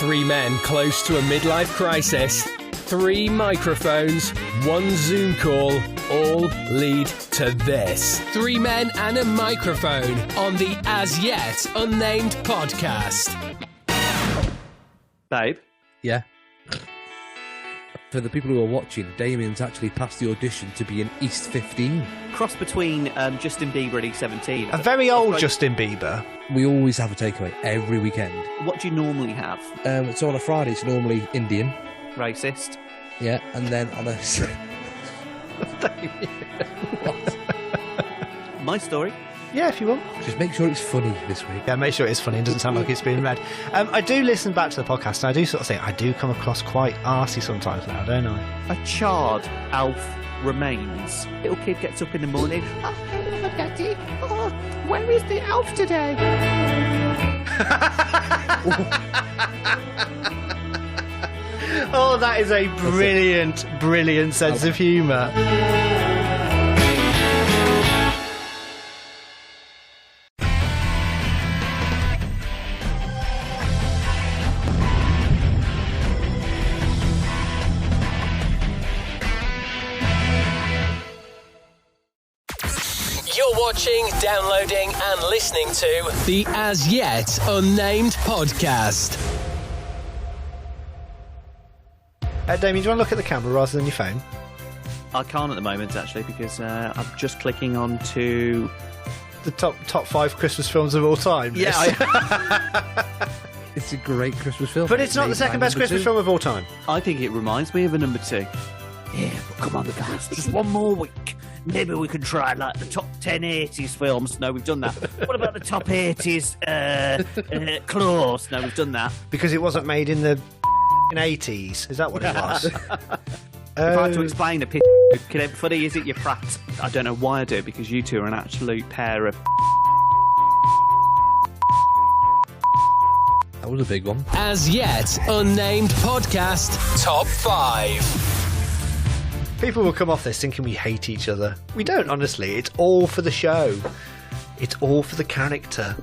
Three men close to a midlife crisis, 3 microphones, 1 Zoom call, all lead to this. 3 men and a microphone on the As Yet Unnamed podcast. Babe? Yeah. For the people who are watching, Damien's actually passed the audition to be in East 15. Cross between Justin Bieber and E17. A very old Justin Bieber. We always have a takeaway every weekend. What do you normally have? So on a Friday, it's normally Indian. Racist. Yeah, and then on a... What? My story. Yeah, if you want. Just make sure it's funny this week. Yeah, make sure it's funny and doesn't sound like it's being read. I do listen back to the podcast and I do sort of think I do come across quite arsey sometimes now, don't I? A charred Alf remains. Little kid gets up in the morning. Oh, hello, Daddy. Oh, where is the Alf today? Oh, that is a brilliant, brilliant sense of humour. You're watching, downloading, and listening to the As Yet Unnamed podcast. Damien, do you want to look at the camera rather than your phone? I can't at the moment, actually, because I'm just clicking on to... The top 5 Christmas films of all time. Yeah, It's a great Christmas film. But it's not the second best Christmas film of all time. I think it reminds me of a number 2. Yeah, but come on, guys, just one more week. Maybe we can try, like, the top 10 80s films. No, we've done that. What about the top 80s Claws? No, we've done that. Because it wasn't made in the 80s. Is that what it was? If I had to explain a funny, is it your prat? I don't know why I do, because you two are an absolute pair of... That was a big one. As Yet Unnamed podcast top 5. People will come off this thinking we hate each other. We don't, honestly. It's all for the show. It's all for the character.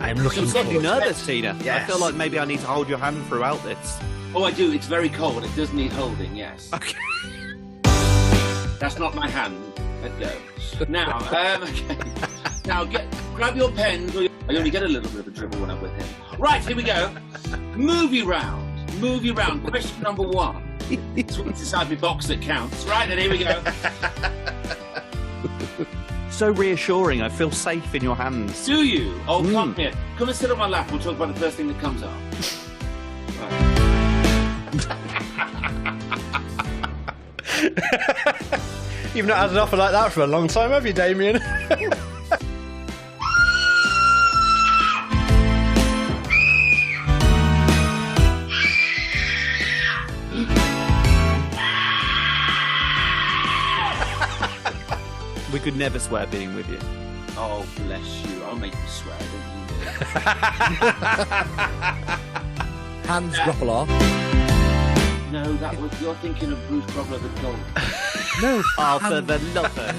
I'm looking I'm slightly forward. nervous, Tina. Yes. I feel like maybe I need to hold your hand throughout this. Oh, I do. It's very cold. It does need holding, yes. Okay. That's not my hand. Let go. Now, okay. Now, grab your pens. I only get a little bit of a dribble when I'm with him. Right, here we go. Movie round. Movie round. Question number 1. It's what's inside my box that counts. Right, then here we go. So reassuring. I feel safe in your hands. Do you? Oh, come here. Come and sit on my lap. We'll talk about the first thing that comes up. Right. You've not had an offer like that for a long time, have you, Damien? We could never swear being with you. Oh, bless you. I'll make you swear, don't you? Hans Groppelaar. No, that was... You're thinking of Bruce Grobbler the dog. No. Arthur the Lover.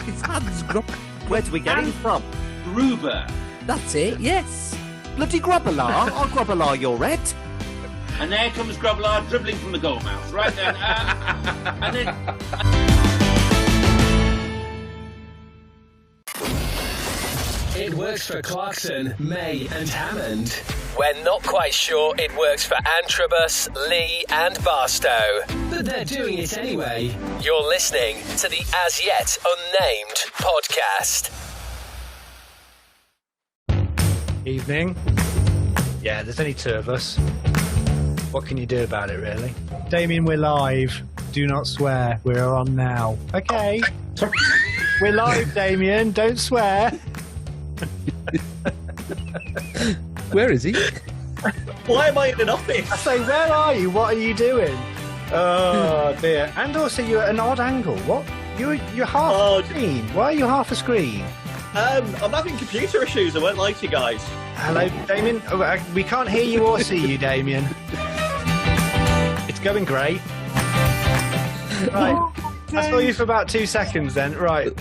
It's Hans Groppelaar. Where do we get him from? Gruber. That's it, yes. Bloody Grobbelaar. I'll Grobbelaar your head. And there comes Grobbelaar dribbling from the goal mouth. Right then. And then... It works for Clarkson, May and Hammond. We're not quite sure it works for Antrobus, Lee and Barstow. But they're doing it anyway. You're listening to the As Yet Unnamed podcast. Evening. Yeah, there's only 2 of us. What can you do about it, really? Damien, we're live. Do not swear. We're on now. Okay. We're live, Damien. Don't swear. Where is he? Why am I in an office? I say, where are you? What are you doing? Oh, dear. And also, you're at an odd angle. What? You're half a screen. Why are you half a screen? I'm having computer issues. I won't lie to you guys. Hello, Damien. Oh, we can't hear you or see you, Damien. It's going great. Right. I saw you for about 2 seconds then. Right.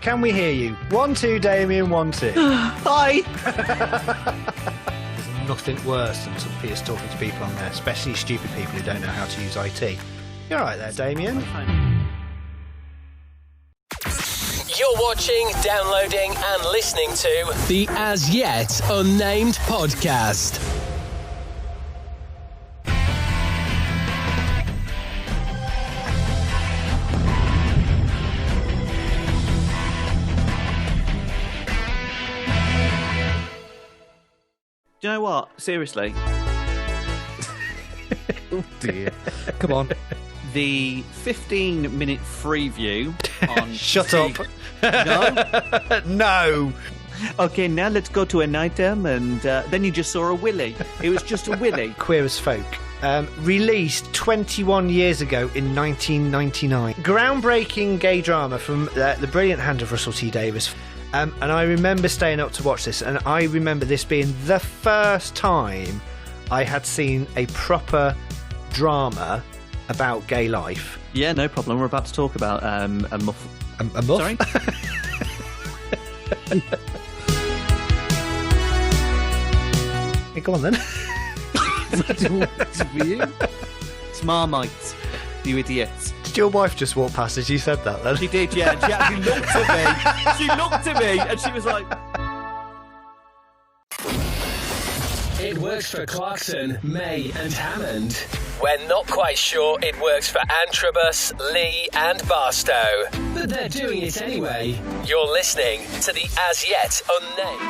Can we hear you? 1, 2, Damien, 1, 2. Hi. There's nothing worse than some Peter's talking to people on there, especially stupid people who don't know how to use IT. You're right there, Damien. You're watching, downloading, and listening to the As Yet Unnamed Podcast. Do you know what? Seriously, Oh dear. Come on. the 15-minute free view on Shut up. No? No. Okay, now let's go to an item, and then you just saw a willy. It was just a willy. Queer as Folk. Released 21 years ago in 1999. Groundbreaking gay drama from the brilliant hand of Russell T Davies. And I remember staying up to watch this, and I remember this being the first time I had seen a proper drama about gay life. Yeah, no problem. We're about to talk about a muff. A muff? Sorry? Hey, go on then. For you? It's Marmite, you idiots. Did your wife just walk past as you said that then? She did, yeah. And she actually looked at me. She looked at me, and she was like... It works for Clarkson, May, and Hammond. We're not quite sure it works for Antrobus, Lee, and Barstow, but they're doing it anyway. You're listening to the As Yet Unnamed.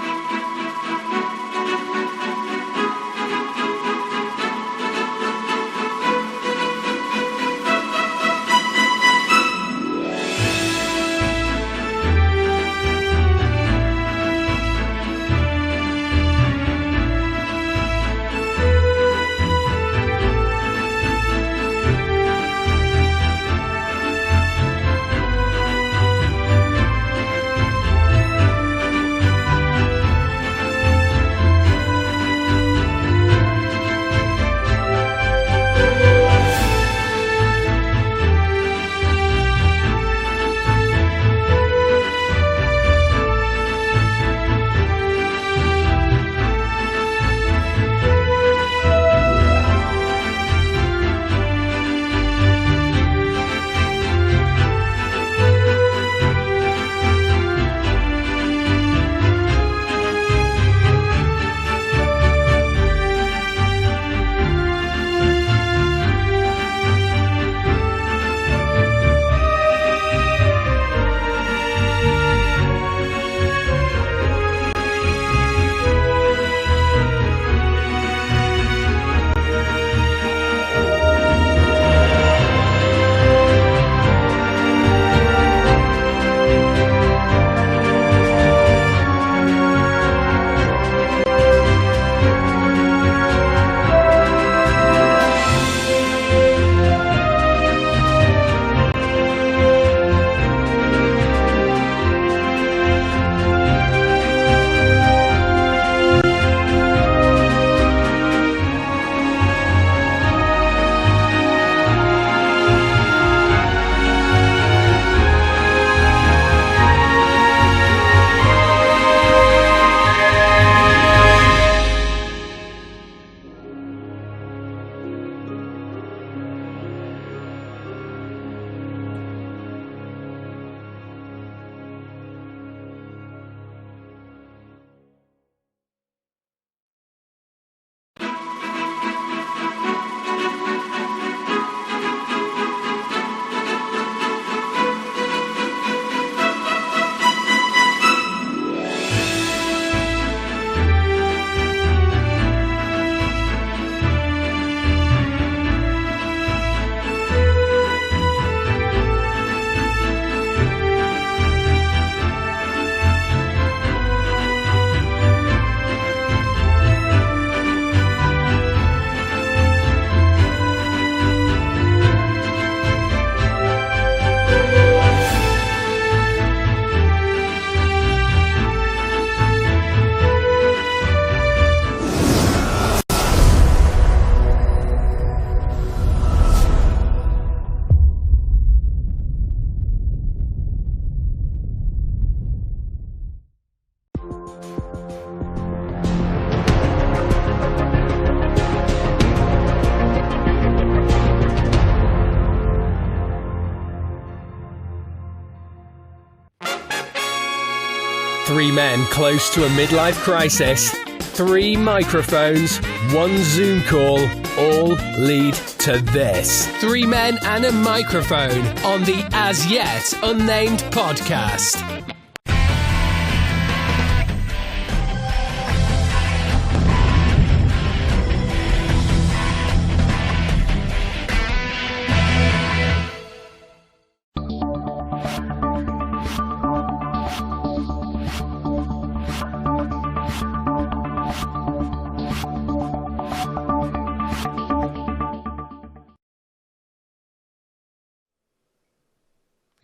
Three men close to a midlife crisis, 3 microphones, 1 Zoom call, all lead to this. 3 men and a microphone on the As Yet Unnamed podcast.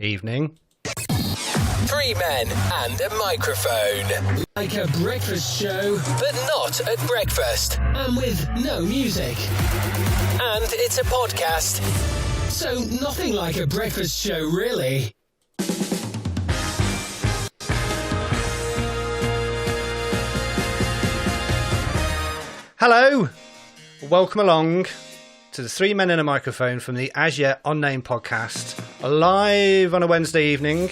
Evening. 3 men and a microphone. Like a breakfast show, but not at breakfast. And with no music. And it's a podcast. So nothing like a breakfast show, really. Hello. Welcome along to the 3 men and a microphone from the As Yet Unnamed podcast, live on a Wednesday evening.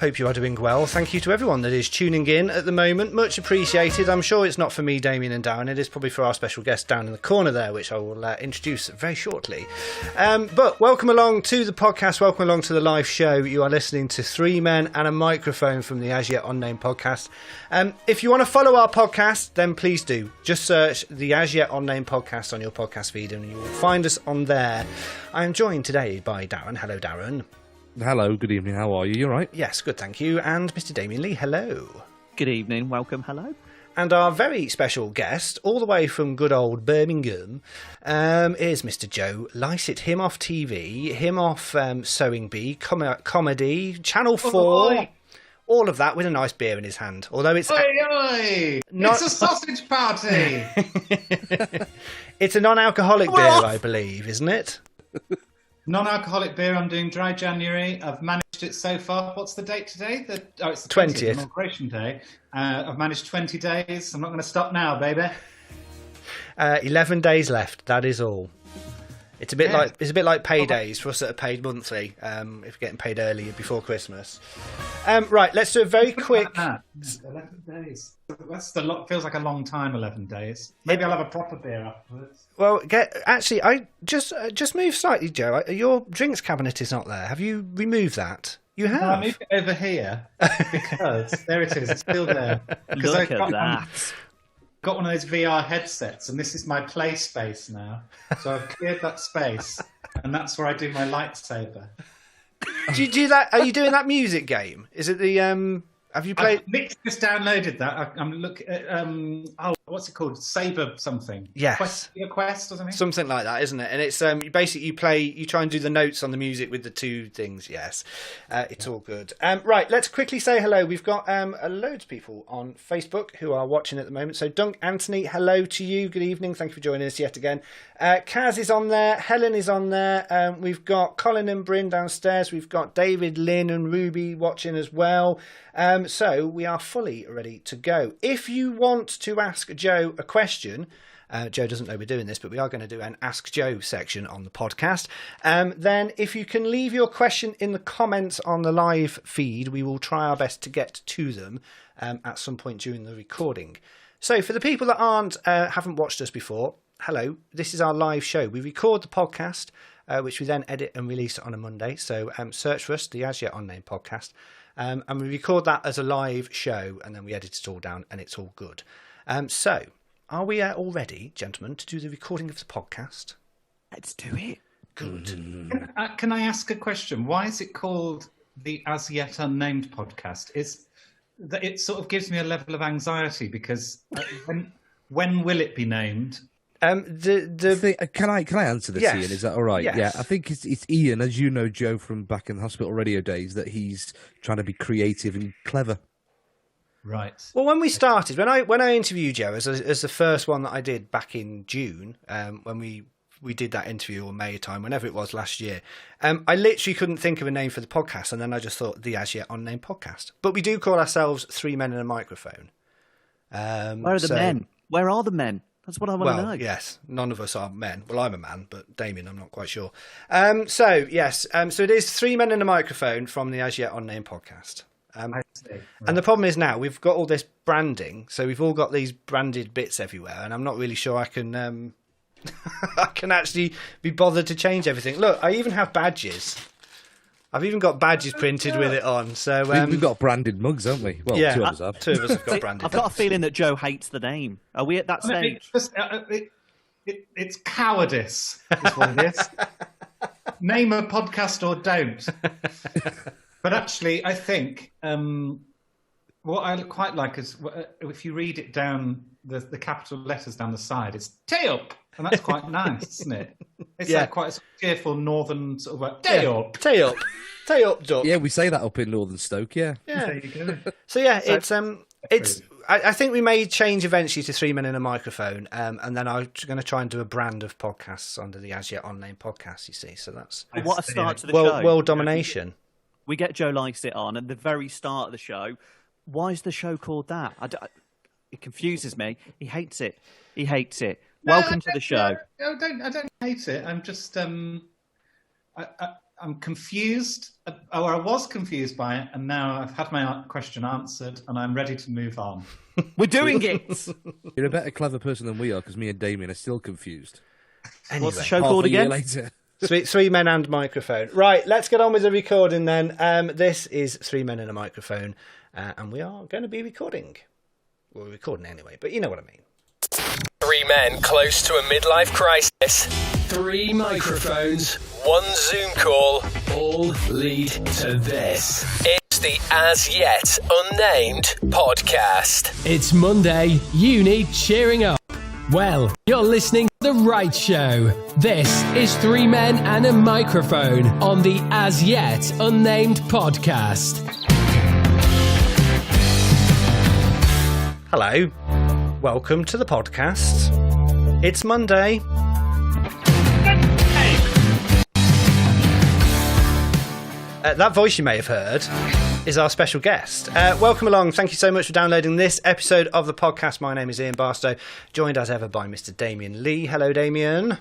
Hope you are doing well. Thank you to everyone that is tuning in at the moment. Much appreciated. I'm sure it's not for me, Damien and Darren. It is probably for our special guest down in the corner there, which I will introduce very shortly. But welcome along to the podcast. Welcome along to the live show. You are listening to 3 men and a microphone from the As Yet Unnamed podcast. If you want to follow our podcast, then please do. Just search the As Yet Unnamed podcast on your podcast feed and you will find us on there. I am joined today by Darren. Hello, Darren. Hello, good evening. How are you? You all right? Yes, good, thank you. And Mr. Damien Lee, hello. Good evening, welcome, hello. And our very special guest, all the way from good old Birmingham, is Mr. Joe Lycett. Him off TV, him off Sewing Bee, comedy, Channel 4, all of that with a nice beer in his hand. Although it's... Oi! It's a sausage party! It's a non-alcoholic beer, I believe, isn't it? Non-alcoholic beer. I'm doing dry January. I've managed it so far. What's the date today? It's the 20th. Inauguration day. I've managed 20 days. I'm not going to stop now, baby. 11 days left. That is all. It's a bit like paydays for us that are paid monthly. If you're getting paid early before Christmas. Right, let's do a very quick. 11 days. That's the lot. Feels like a long time. 11 days. Maybe I'll have a proper beer afterwards. Well, I just move slightly, Joe. Your drinks cabinet is not there. Have you removed that? You have. No, I moved it over here because there it is. It's still there. Look at that. Got one of those VR headsets, and this is my play space now. So I've cleared that space, and that's where I do my lightsaber. Do you do that? Are you doing that music game? Is it the Have you played? Nick just downloaded that. I'm looking at what's it called? Saber something. Yes. Quest or something. Something like that, isn't it? And it's basically you try and do the notes on the music with the 2 things. Yes, it's all good. Right, let's quickly say hello. We've got loads of people on Facebook who are watching at the moment. So Dunk Anthony, hello to you. Good evening. Thank you for joining us yet again. Kaz is on there. Helen is on there. We've got Colin and Bryn downstairs. We've got David, Lynn, and Ruby watching as well. So we are fully ready to go. If you want to ask Joe a question, Joe doesn't know we're doing this, but we are going to do an Ask Joe section on the podcast. Then if you can leave your question in the comments on the live feed, we will try our best to get to them at some point during the recording. So for the people that haven't watched us before, hello, this is our live show. We record the podcast, which we then edit and release on a Monday. So search for us, the As Yet Unnamed podcast. And we record that as a live show, and then we edit it all down, and it's all good. So, are we all ready, gentlemen, to do the recording of the podcast? Let's do it. Good. Can I ask a question? Why is it called the As Yet Unnamed podcast? It sort of gives me a level of anxiety because when will it be named? Can I answer this, yes. Ian? Is that all right? Yes. Yeah, I think it's Ian, as you know, Joe, from back in the hospital radio days, that he's trying to be creative and clever. Right. Well, when we started, when I interviewed Joe as the first one that I did back in June, when we did that interview, or May time, whenever it was last year, I literally couldn't think of a name for the podcast, and then I just thought the As Yet Unnamed podcast. But we do call ourselves 3 Men and a Microphone. Where are the men? Where are the men? That's what I want to know. Yes, none of us are men. Well, I'm a man, but Damien, I'm not quite sure. So it is 3 Men and a Microphone from the As Yet Unnamed podcast. I see. And the problem is now we've got all this branding, so we've all got these branded bits everywhere, and I'm not really sure I can I can actually be bothered to change everything. Look, I even have badges. I've even got badges printed with it on. So we've got branded mugs, haven't we? Well, yeah, two of us have. Two of us have got branded. I've got a feeling that Joe hates the name. Are we at that stage? It's cowardice, is what it is. Name a podcast or don't. But actually, I think what I quite like is if you read it down, the capital letters down the side, it's Tay-up. And that's quite nice, isn't it? It's like quite a cheerful northern sort of like, Tay-up. Tay-up. Tay-up, duck. Yeah, we say that up in Northern Stoke, yeah. There you go. So yeah, it's I think we may change eventually to 3 Men in a Microphone, and then I'm going to try and do a brand of podcasts under the As Yet Unnamed Podcast, you see. So that's What a start to the show. World domination. We get Joe Lycett on at the very start of the show. Why is the show called that? It confuses me. He hates it. He hates it. Welcome to the show. I don't hate it. I'm just I'm confused, or I was confused by it, and now I've had my question answered, and I'm ready to move on. We're doing it. You're a better clever person than we are, because me and Damien are still confused. Anyway, What's the show called again? Later. Three Men and Microphone. Right, let's get on with the recording then. This is 3 Men and a Microphone, and we are going to be recording. Well, we're recording anyway, but you know what I mean. 3 men close to a midlife crisis. 3 microphones, 1 Zoom call, all lead to this. It's the As Yet Unnamed Podcast. It's Monday. You need cheering up. Well, you're listening to the right show. This is 3 Men and a Microphone on the As Yet Unnamed Podcast. Hello. Welcome to the podcast. It's Monday. That voice you may have heard is our special guest. Welcome along. Thank you so much for downloading this episode of the podcast. My name is Ian Barstow, joined as ever by Mr. Damien Lee. Hello, Damien.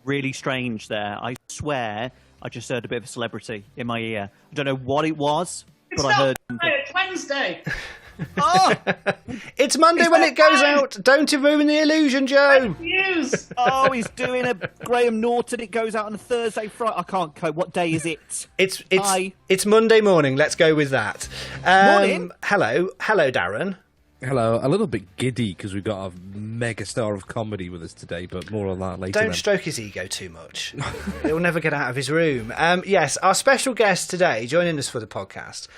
Really strange there. I swear I just heard a bit of a celebrity in my ear. I don't know what it was, but I heard something. It's Wednesday. Oh! It's Monday when it goes out. Don't ruin the illusion, Joe. News. Oh, he's doing a Graham Norton. It goes out on a Thursday, Friday. I can't cope. What day is it? It's Monday morning. Let's go with that. Morning. Hello, Darren. Hello, a little bit giddy because we've got a mega star of comedy with us today, but more on that later. Don't stroke his ego too much. He'll never get out of his room. Yes, our special guest today, joining us for the podcast,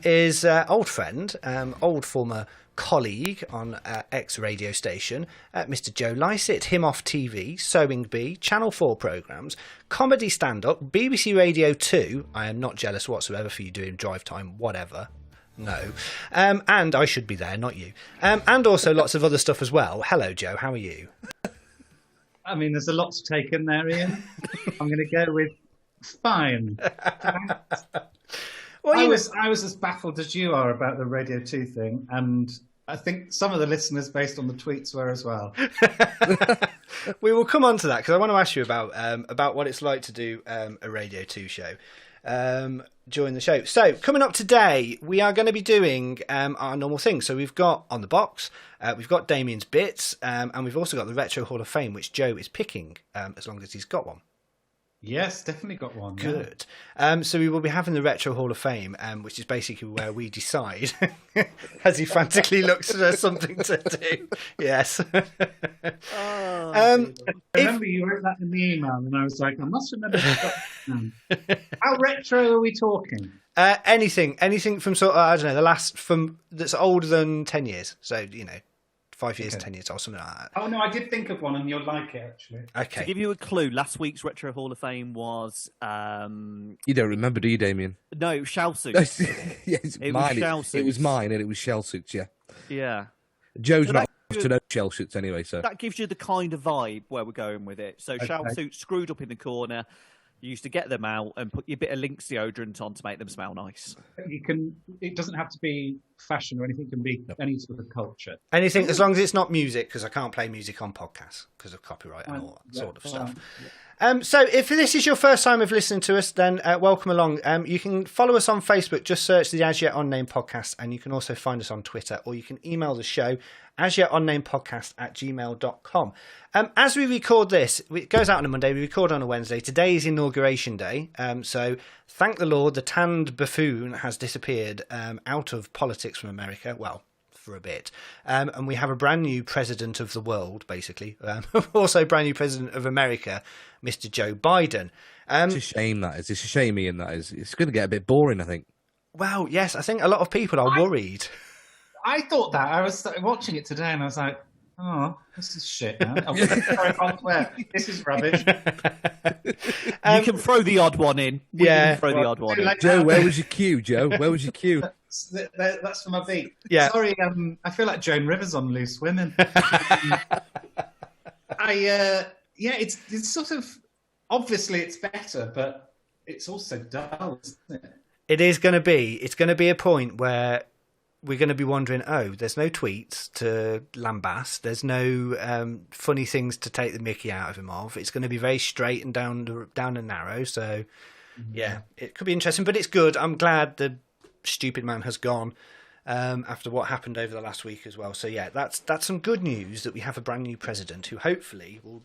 is old friend, old former colleague on X radio station, Mr. Joe Lycett, him off TV, Sewing Bee, Channel 4 programmes, comedy stand-up, BBC Radio 2. I am not jealous whatsoever for you doing drive time, whatever. No. And I should be there, not you. And also lots of other stuff as well. Hello, Joe. How are you? I mean, there's a lot to take in there, Ian. I'm going to go with fine. Well, I was as baffled as you are about the Radio 2 thing, and I think some of the listeners, based on the tweets, were as well. We will come on to that, because I want to ask you about what it's like to do a Radio 2 show during the show. So, coming up today, we are going to be doing our normal thing. So we've got On the Box, we've got Damien's Bits, and we've also got the Retro Hall of Fame, which Joe is picking, as long as he's got one. Yes, definitely got one. Good. So we will be having the Retro Hall of Fame, which is basically where we decide, as he frantically looks for something to do. Yes. Remember, you wrote that in the email, and I was like, I must remember how retro are we talking? Anything from sort of, I don't know, that's older than 10 years. So, 5 years, 10 years, or something like that. Oh, no, I did think of one, and you'll like it, actually. Okay. To give you a clue, last week's Retro Hall of Fame was... You don't remember, do you, Damien? No, it was Shell Suits. Yeah, It was Shell Suits. It was mine, and it was Shell Suits, yeah. Yeah. Joe's not to know Shell Suits anyway, so... That gives you the kind of vibe where we're going with it. So Shell Suits screwed up in the corner. You used to get them out and put your bit of Lynx deodorant on to make them smell nice. It doesn't have to be fashion or anything, it can be any sort of culture. Anything, as long as it's not music, because I can't play music on podcasts because of copyright and all that sort of stuff. So if this is your first time of listening to us, then welcome along. You can follow us on Facebook, just search the As Yet Unnamed Podcast, and you can also find us on Twitter, or you can email the show, asyetunnamedpodcast@gmail.com. As we record this, it goes out on a Monday, we record on a Wednesday. Today is Inauguration Day, so thank the Lord the tanned buffoon has disappeared out of politics from America. Well, for a bit. And we have a brand new president of the world, basically. Also brand new president of America, Mr. Joe Biden. It's a shame, that is. It's a shame, Ian, that is. It's going to get a bit boring, I think. Well, yes, I think a lot of people are worried. I thought that. I was watching it today and I was like, oh, this is shit, man. Oh, sorry, elsewhere. This is rubbish. You can throw the odd one in. We can throw the odd one in. Joe, where was your cue, Joe? Where was your cue? That's for my beat. Yeah. Sorry, I feel like Joan Rivers on Loose Women. It's sort of, obviously it's better, but it's also dull, isn't it? It's going to be a point where we're going to be wondering, oh, there's no tweets to lambast. There's no funny things to take the mickey out of him of. It's going to be very straight and down and narrow. So, yeah, it could be interesting, but it's good. I'm glad the stupid man has gone after what happened over the last week as well. So, yeah, that's some good news that we have a brand new president who hopefully will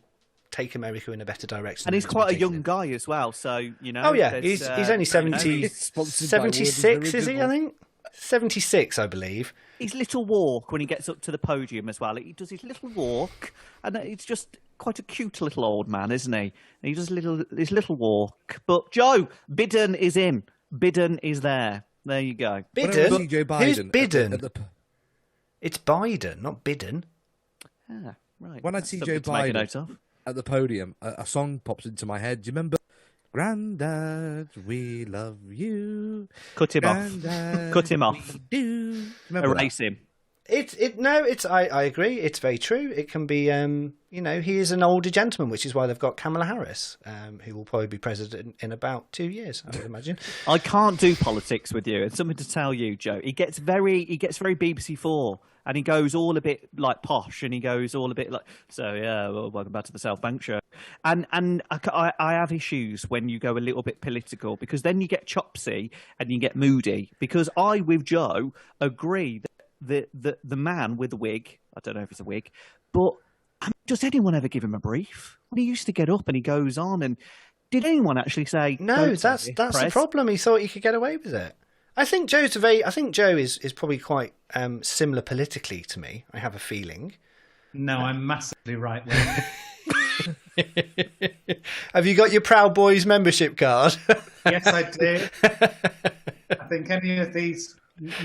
take America in a better direction. And he's quite a young guy as well. So, you know. Oh, yeah. He's only 76, is he, I think? 76, I believe. His little walk when he gets up to the podium as well. He does his little walk, and it's just quite a cute little old man, isn't he? And he does his little walk. But Joe, Biden is in. Biden is there. There you go. Biden? Joe Biden Who's Biden? It's Biden, not Biden. Ah, right. When I see Joe Biden at the podium, a song pops into my head. Do you remember? Grandad, we love you. Cut him Grandad, off. Cut him off. Erase him. I agree. It's very true. It can be, he is an older gentleman, which is why they've got Kamala Harris, who will probably be president in about 2 years, I would imagine. I can't do politics with you. And something to tell you, Joe. He gets very BBC Four, and he goes all a bit like posh, and he goes all a bit like, so yeah, well, welcome back to the South Bank show. And I have issues when you go a little bit political, because then you get chopsy and you get moody. Because I, with Joe, agree that the man with the wig, I don't know if it's a wig, but does anyone ever give him a brief? When he used to get up and he goes on, and did anyone actually say no? That's the problem. He thought he could get away with it. I think Joe is probably quite similar politically to me. I have a feeling. No, I'm massively right there. Have you got your Proud Boys membership card? Yes, I do. I think any of these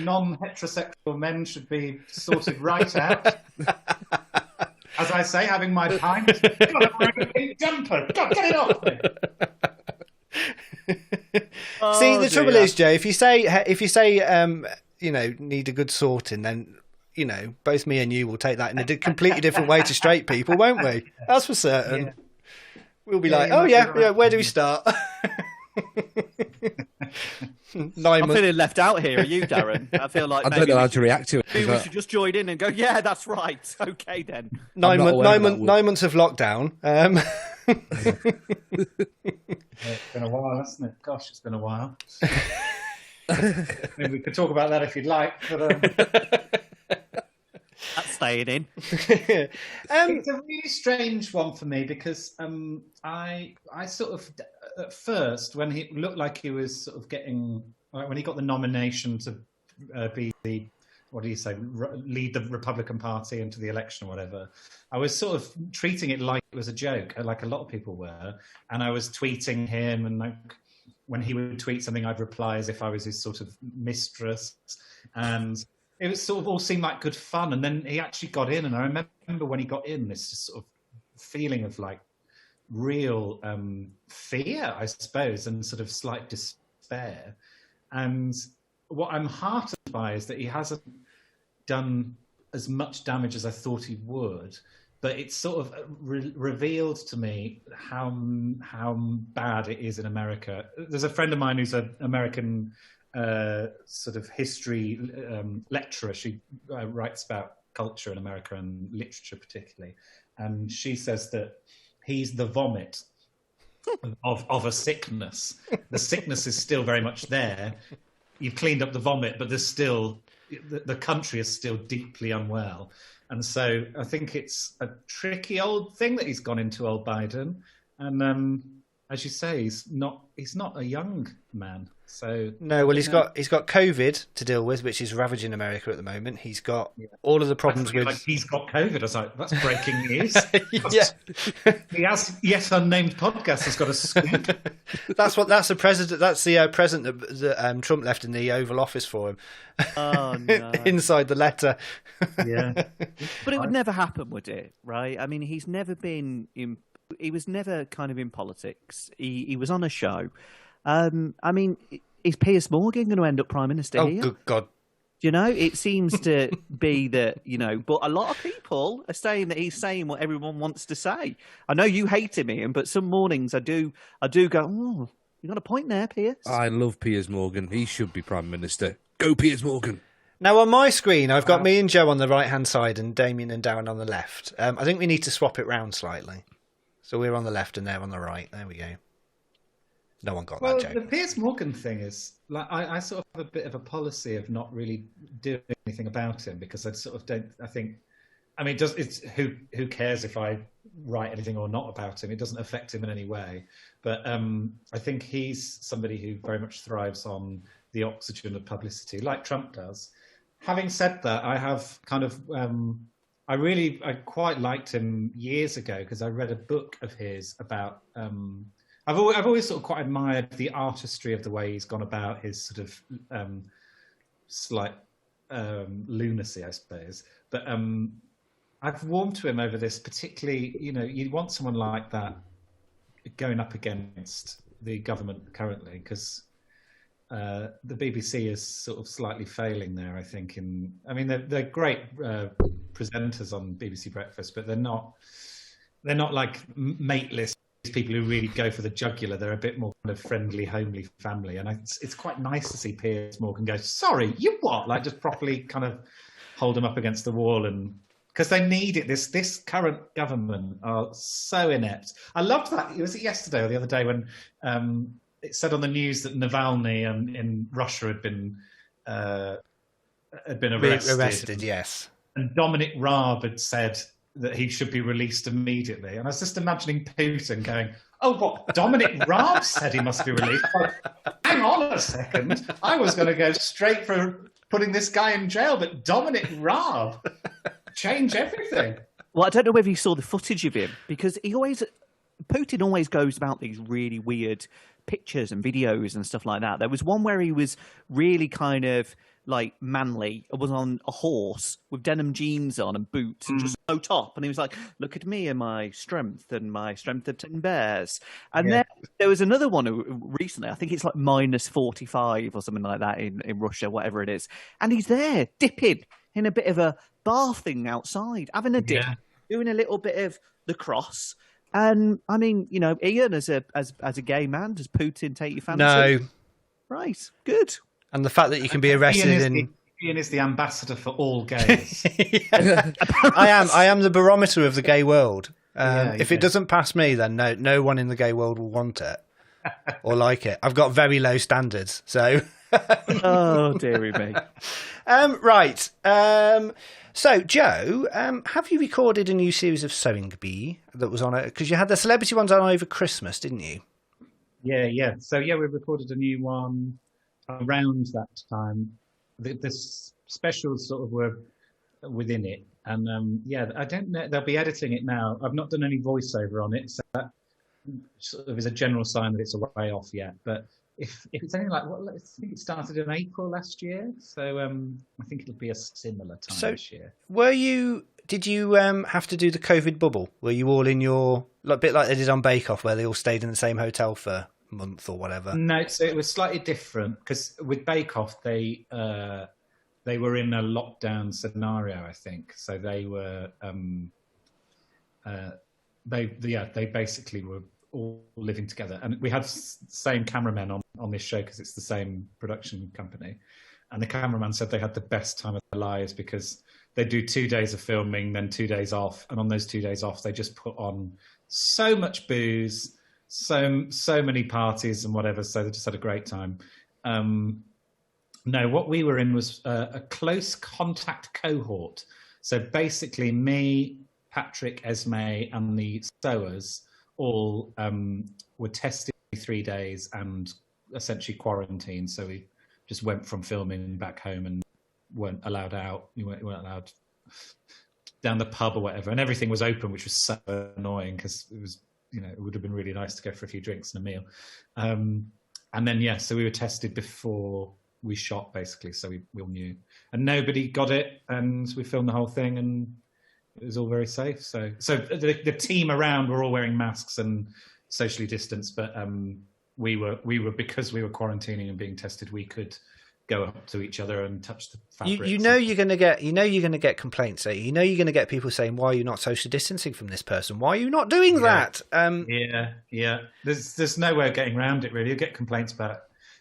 non-heterosexual men should be sorted right out. As I say, having my pint. God, I'm wearing a pink jumper. God, get it off me. See, the trouble is, Joe, if you say need a good sorting, then both me and you will take that in a completely different way to straight people, won't we? That's for certain. Yeah. We'll be like, where do we start? I'm feeling left out here. Are you, Darren? I feel like I don't know how to react to it. Maybe we should just join in and go, yeah, that's right. Okay, then. 9 months of lockdown. It's been a while, hasn't it? Gosh, it's been a while. Maybe we could talk about that if you'd like. But, that's staying in. It's a really strange one for me because I sort of, at first, when he looked like he was sort of getting, when he got the nomination to be the, what do you say, lead the Republican Party into the election or whatever, I was sort of treating it like it was a joke, like a lot of people were. And I was tweeting him, and like when he would tweet something, I'd reply as if I was his sort of mistress. And it was sort of all seemed like good fun. And then he actually got in, and I remember when he got in, this just sort of feeling of like real fear, I suppose, and sort of slight despair. And what I'm heartened by is that he hasn't done as much damage as I thought he would, but it's sort of revealed to me how bad it is in America. There's a friend of mine who's an American sort of history lecturer. She writes about culture in America and literature particularly, and she says that he's the vomit of a sickness. The sickness is still very much there. You've cleaned up the vomit, but there's still the country is still deeply unwell. And so I think it's a tricky old thing that he's gone into, old Biden. And as you say, he's not a young man. So no, well, he's got COVID to deal with, which is ravaging America at the moment. He's got all of the problems with. Like he's got COVID. I was like, that's breaking news. Yeah, the As Yet Unnamed podcast has got a scoop. That's the president. That's the present that Trump left in the Oval Office for him. Oh no! Inside the letter. Yeah, but it would never happen, would it? Right? I mean, he's never been in. He was never kind of in politics. He was on a show. I mean, is Piers Morgan going to end up Prime Minister here? Oh, good God. You know, it seems to be that, you know, but a lot of people are saying that he's saying what everyone wants to say. I know you hate him, Ian, but some mornings I do go, oh, you got a point there, Piers. I love Piers Morgan. He should be Prime Minister. Go, Piers Morgan. Now, on my screen, I've got me and Joe on the right-hand side and Damien and Darren on the left. I think we need to swap it round slightly. So we're on the left and they're on the right. There we go. No one got that joke. The Piers Morgan thing is, like, I sort of have a bit of a policy of not really doing anything about him because I sort of don't. I think, I mean, who cares if I write anything or not about him? It doesn't affect him in any way. But I think he's somebody who very much thrives on the oxygen of publicity, like Trump does. Having said that, I have kind of. I quite liked him years ago because I read a book of his about. I've always sort of quite admired the artistry of the way he's gone about his sort of slight lunacy, I suppose. But I've warmed to him over this, particularly, you know, you want someone like that going up against the government currently, because the BBC is sort of slightly failing there, I think. They're great presenters on BBC Breakfast, but they're not like mateless people who really go for the jugular. They're a bit more kind of friendly, homely family, and it's quite nice to see Piers Morgan go, sorry, you what? Like, just properly kind of hold them up against the wall, and because they need it. This current government are so inept. I loved that. Was it yesterday or the other day when it said on the news that Navalny in Russia had been arrested? Yes. And Dominic Raab had said that he should be released immediately. And I was just imagining Putin going, oh, what, Dominic Raab said he must be released? Like, hang on a second. I was going to go straight for putting this guy in jail, but Dominic Raab, change everything. Well, I don't know whether you saw the footage of him, because Putin always goes about these really weird pictures and videos and stuff like that. There was one where he was really kind of like manly, was on a horse with denim jeans on and boots and just no top, and he was like, look at me and my strength of 10 bears. And then there was another one recently, I think it's like minus 45 or something like that in Russia, whatever it is, and he's there dipping in a bit of a bar thing outside, having a dip, doing a little bit of the cross. And I mean, you know, Ian, as a gay man, does Putin take your fancy? No. Right, good. And the fact that you can be arrested Ian is the ambassador for all gays. I am the barometer of the gay world. If it doesn't pass me, then no one in the gay world will want it or like it. I've got very low standards, so. Oh, dearie me. Right. So, Joe, have you recorded a new series of Sewing Bee that was on it? Because you had the celebrity ones on over Christmas, didn't you? Yeah. So, we recorded a new one around that time. The specials sort of were within it. And, I don't know. They'll be editing it now. I've not done any voiceover on it. So that sort of is a general sign that it's a way off yet. But if it's anything like, I think it started in April last year. So I think it'll be a similar time this year. Did you have to do the COVID bubble? Were you all in your, a bit like they did on Bake Off, where they all stayed in the same hotel for a month or whatever? No, so it was slightly different because with Bake Off, they were in a lockdown scenario, I think. So they were, they basically were all living together, and we had the same cameramen on this show because it's the same production company. And the cameraman said they had the best time of their lives because they do 2 days of filming, then 2 days off, and on those 2 days off, they just put on so much booze, so many parties and whatever. So they just had a great time. No, what we were in was a close contact cohort. So basically, me, Patrick, Esme, and the sewers all were tested 3 days and essentially quarantined. So we just went from filming back home and weren't allowed out. We weren't allowed down the pub or whatever, and everything was open, which was so annoying because it was, it would have been really nice to go for a few drinks and a meal. And then so we were tested before we shot, basically, so we all knew, and nobody got it, and we filmed the whole thing, and it was all very safe. So the team around were all wearing masks and socially distanced, but we were because we were quarantining and being tested, we could go up to each other and touch the fabrics. You're going to get complaints. You're going to get people saying, "Why are you not social distancing from this person? Why are you not doing that?" Yeah. There's no way of getting around it, really. You get complaints about it.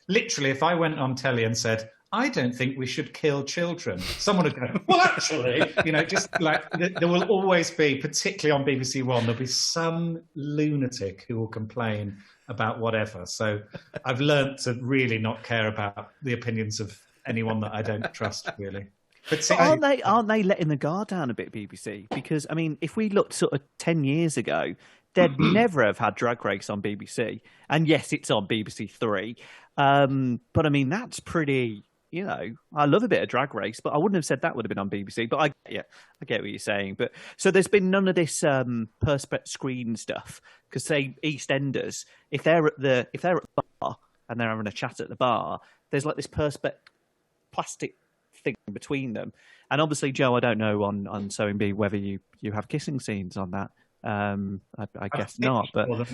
Literally, if I went on telly and said, "I don't think we should kill children," someone would go, "Well, actually," just like there will always be, particularly on BBC One, there'll be some lunatic who will complain about whatever. So I've learnt to really not care about the opinions of anyone that I don't trust, really. But aren't they letting the guard down a bit, BBC? Because I mean, if we looked sort of 10 years ago, they'd never have had Drag Race on BBC. And yes, it's on BBC Three. But I mean, that's pretty. I love a bit of Drag Race, but I wouldn't have said that would have been on BBC. But I get what you're saying. But so there's been none of this perspex screen stuff, because say EastEnders, if they're at the bar and they're having a chat at the bar, there's like this perspex plastic thing between them. And obviously, Joe, I don't know on Sewing Bee whether you have kissing scenes on that. I guess not, but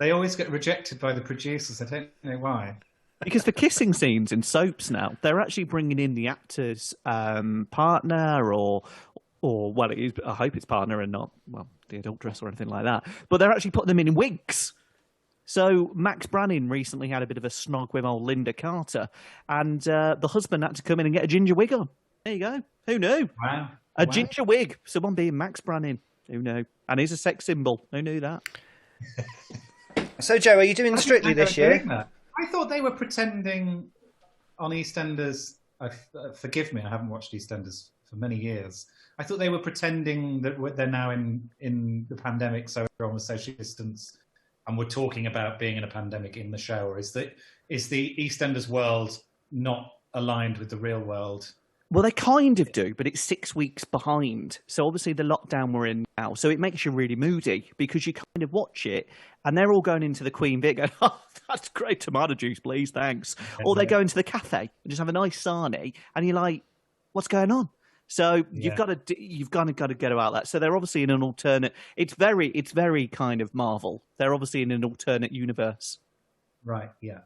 they always get rejected by the producers. I don't know why. Because for kissing scenes in soaps now, they're actually bringing in the actor's partner or well, I hope it's partner and not, well, the adult dress or anything like that. But they're actually putting them in wigs. So Max Branning recently had a bit of a snog with old Linda Carter, and the husband had to come in and get a ginger wig on. There you go. Who knew? Wow. A ginger wig. Someone being Max Branning. Who knew? And he's a sex symbol. Who knew that? So, Joe, are you doing Strictly this year? I thought they were pretending on EastEnders. Forgive me, I haven't watched EastEnders for many years. I thought they were pretending that they're now in the pandemic, so everyone was social distance, and we're talking about being in a pandemic in the show. Or is the EastEnders world not aligned with the real world? Well, they kind of do, but it's 6 weeks behind. So obviously the lockdown we're in now, so it makes you really moody because you kind of watch it and they're all going into the Queen Vic going, "Oh, that's great, tomato juice, please, thanks." Or they go into the cafe and just have a nice sarnie and you're like, "What's going on?" So you've got to get about that. So they're obviously in an alternate. It's very kind of Marvel. They're obviously in an alternate universe. Right. Yeah.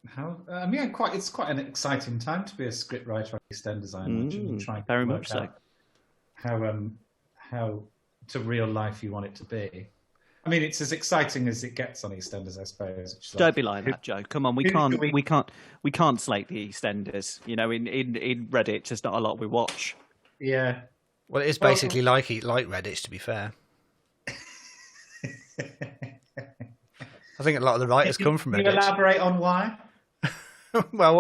It's quite an exciting time to be a scriptwriter on EastEnders, I imagine, and trying to very work much so. out how to real life you want it to be. I mean, it's as exciting as it gets on EastEnders, I suppose. Don't be like that, Joe. Come on, we can't slate the EastEnders. In Reddit, it's just not a lot we watch. Yeah. Well, it is basically like Reddit, to be fair. I think a lot of the writers come from Reddit. Can you elaborate on why? Well,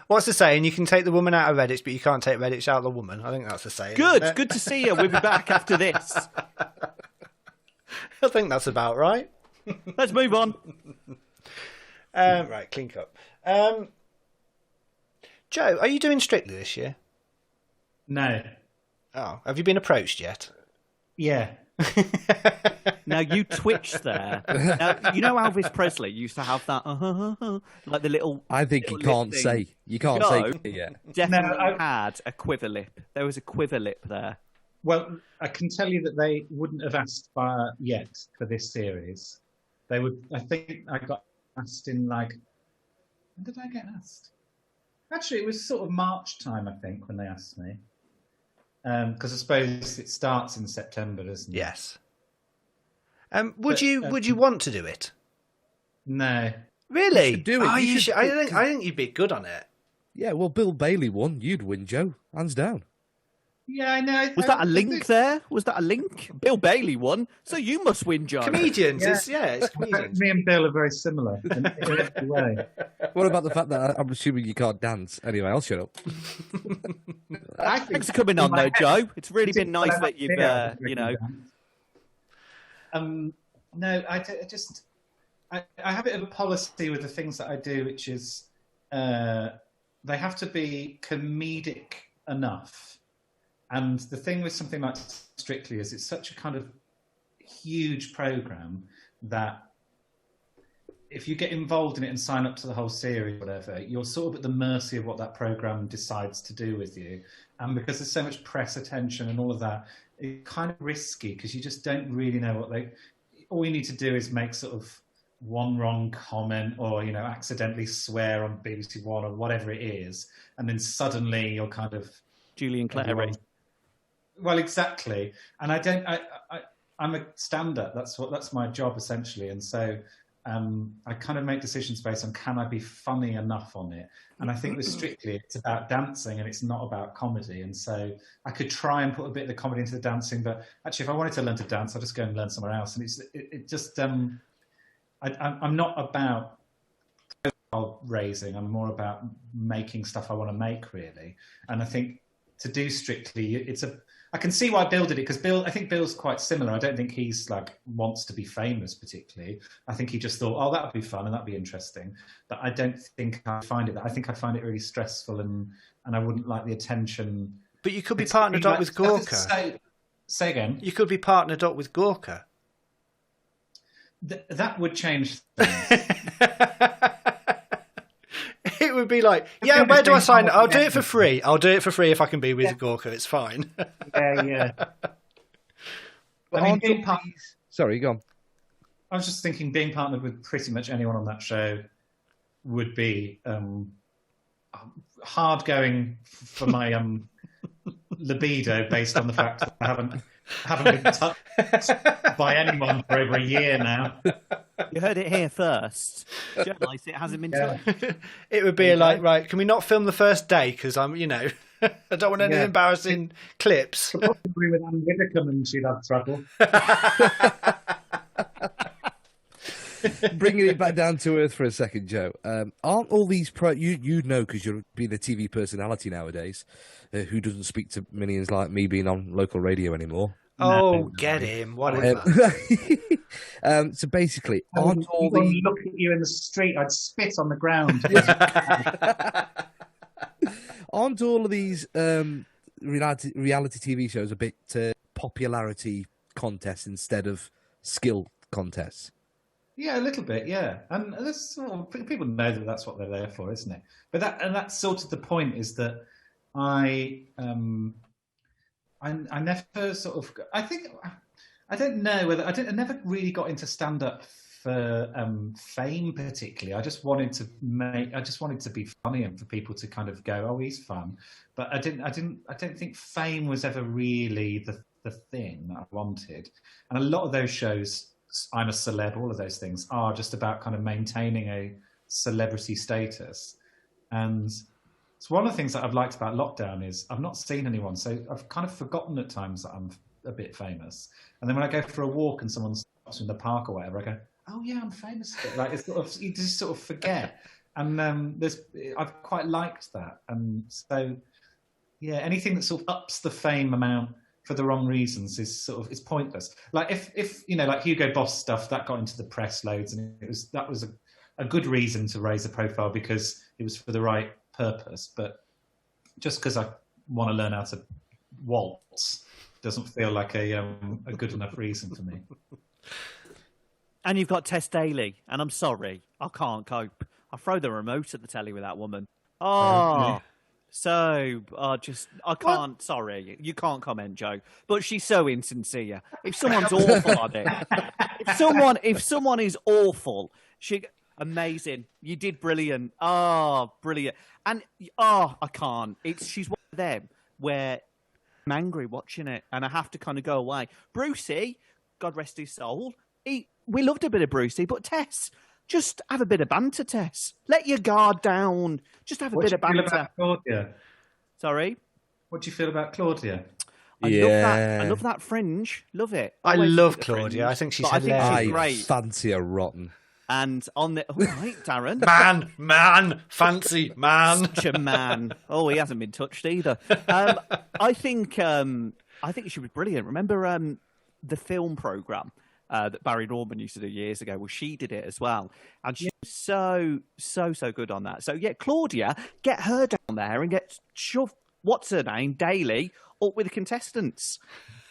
what's the saying? You can take the woman out of Reddit, but you can't take Reddit out of the woman. I think that's the saying. Good to see you. We'll be back after this. I think that's about right. Let's move on. Right, clink up. Joe, are you doing Strictly this year? No. Oh, have you been approached yet? Yeah. Now you twitched there. Now, you know Elvis Presley used to have that like the little. I think you can't say. You can't say yet. Definitely had a quiver lip. There was a quiver lip there. Well, I can tell you that they wouldn't have asked yet for this series. They would. I think I got asked in when did I get asked? Actually, it was sort of March time, I think, when they asked me. Because I suppose it starts in September, doesn't it? Yes. Would you want to do it? No. Really? You should do it. Oh, You should- I think you'd be good on it. Yeah, well, Bill Bailey won. You'd win, Joe. Hands down. Yeah, I know. Was that a link there? Was that a link? Bill Bailey won, so you must win, Joe. Comedians, Yeah. it's comedians. Me and Bill are very similar in every way. What about the fact that I'm assuming you can't dance? Anyway, I'll shut up. Thanks for coming on, though, Joe. It's really been nice that you've, No, I have a bit of a policy with the things that I do, which is they have to be comedic enough. And the thing with something like Strictly is it's such a kind of huge program that if you get involved in it and sign up to the whole series, whatever, you're sort of at the mercy of what that program decides to do with you. And because there's so much press attention and all of that, it's kind of risky because you just don't really know what all you need to do is make sort of one wrong comment or, accidentally swear on BBC One or whatever it is. And then suddenly you're kind of... Julian Clary. Well, exactly. And I'm a stand-up. That's my job essentially. And so I kind of make decisions based on can I be funny enough on it. And I think with Strictly, it's about dancing and it's not about comedy. And so I could try and put a bit of the comedy into the dancing, but actually, if I wanted to learn to dance, I'll just go and learn somewhere else. And it just I'm not about raising. I'm more about making stuff I want to make, really. And I think to do Strictly, I can see why Bill did it because I think Bill's quite similar. I don't think he's wants to be famous particularly. I think he just thought, oh, that would be fun and that'd be interesting. But I don't think I find it. I think I find it really stressful and I wouldn't like the attention. But you could be partnered up with Gorka. Say again. You could be partnered up with Gorka. That would change things. It would be like, yeah, where do I sign? I'll do it for free. I'll do it for free if I can be with Gorka. It's fine. Yeah. But Sorry, go on. I was just thinking being partnered with pretty much anyone on that show would be hard going for my libido based on the fact that I haven't been touched by anyone for over a year now. You heard it here first. Lycett hasn't been touched. It would be like, right, can we not film the first day? Because I'm, I don't want any embarrassing clips. Probably with Anne Widdecombe and she'd have trouble. Bringing it back down to earth for a second, Joe. Aren't all these you know because you're being a TV personality nowadays, who doesn't speak to millions like me being on local radio anymore? Oh, get him! Whatever. So basically, aren't all when these... you look at you in the street, I'd spit on the ground. Aren't all of these reality TV shows a bit popularity contests instead of skill contests? Yeah, a little bit, yeah. And people know that that's what they're there for, isn't it? But that's sort of the point is that I never sort of, I don't know whether, I never really got into stand-up for fame particularly. I just wanted to be funny and for people to kind of go, oh, he's fun. But I don't think fame was ever really the thing that I wanted. And a lot of those shows, I'm a celeb, all of those things are just about kind of maintaining a celebrity status. And it's one of the things that I've liked about lockdown is I've not seen anyone. So I've kind of forgotten at times that I'm a bit famous. And then when I go for a walk and someone stops in the park or whatever, I go, oh yeah, I'm famous. Like it's sort of, you just sort of forget. And I've quite liked that. And so, yeah, anything that sort of ups the fame amount for the wrong reasons is pointless. Like if like Hugo Boss stuff that got into the press loads, and that was a good reason to raise a profile because it was for the right purpose. But just because I want to learn how to waltz doesn't feel like a good enough reason for me. And you've got Tess Daly, and I'm sorry, I can't cope. I'll throw the remote at the telly with that woman. Oh. So, I can't, what? Sorry, you can't comment, Joe, but she's so insincere. If someone's awful on it, if someone is awful, amazing, you did brilliant. Oh, brilliant. And, I can't. She's one of them where I'm angry watching it and I have to kind of go away. Brucey, God rest his soul, We loved a bit of Brucey, but Tess, just have a bit of banter, Tess. Let your guard down. Just have a bit of banter. What do you feel about Claudia? Sorry? What do you feel about Claudia? I love that fringe. Love it. I Always love the Claudia. fringe. I think she's But I think hilarious. she's I great. fancy a rotten. And on the... All right, Darren. Man, fancy man. Such a man. Oh, he hasn't been touched either. I think she was brilliant. Remember the film programme that Barry Norman used to do years ago? Well, she did it as well. And she was so good on that. So, yeah, Claudia, get her down there and get shoved, what's her name, Daly, up with the contestants.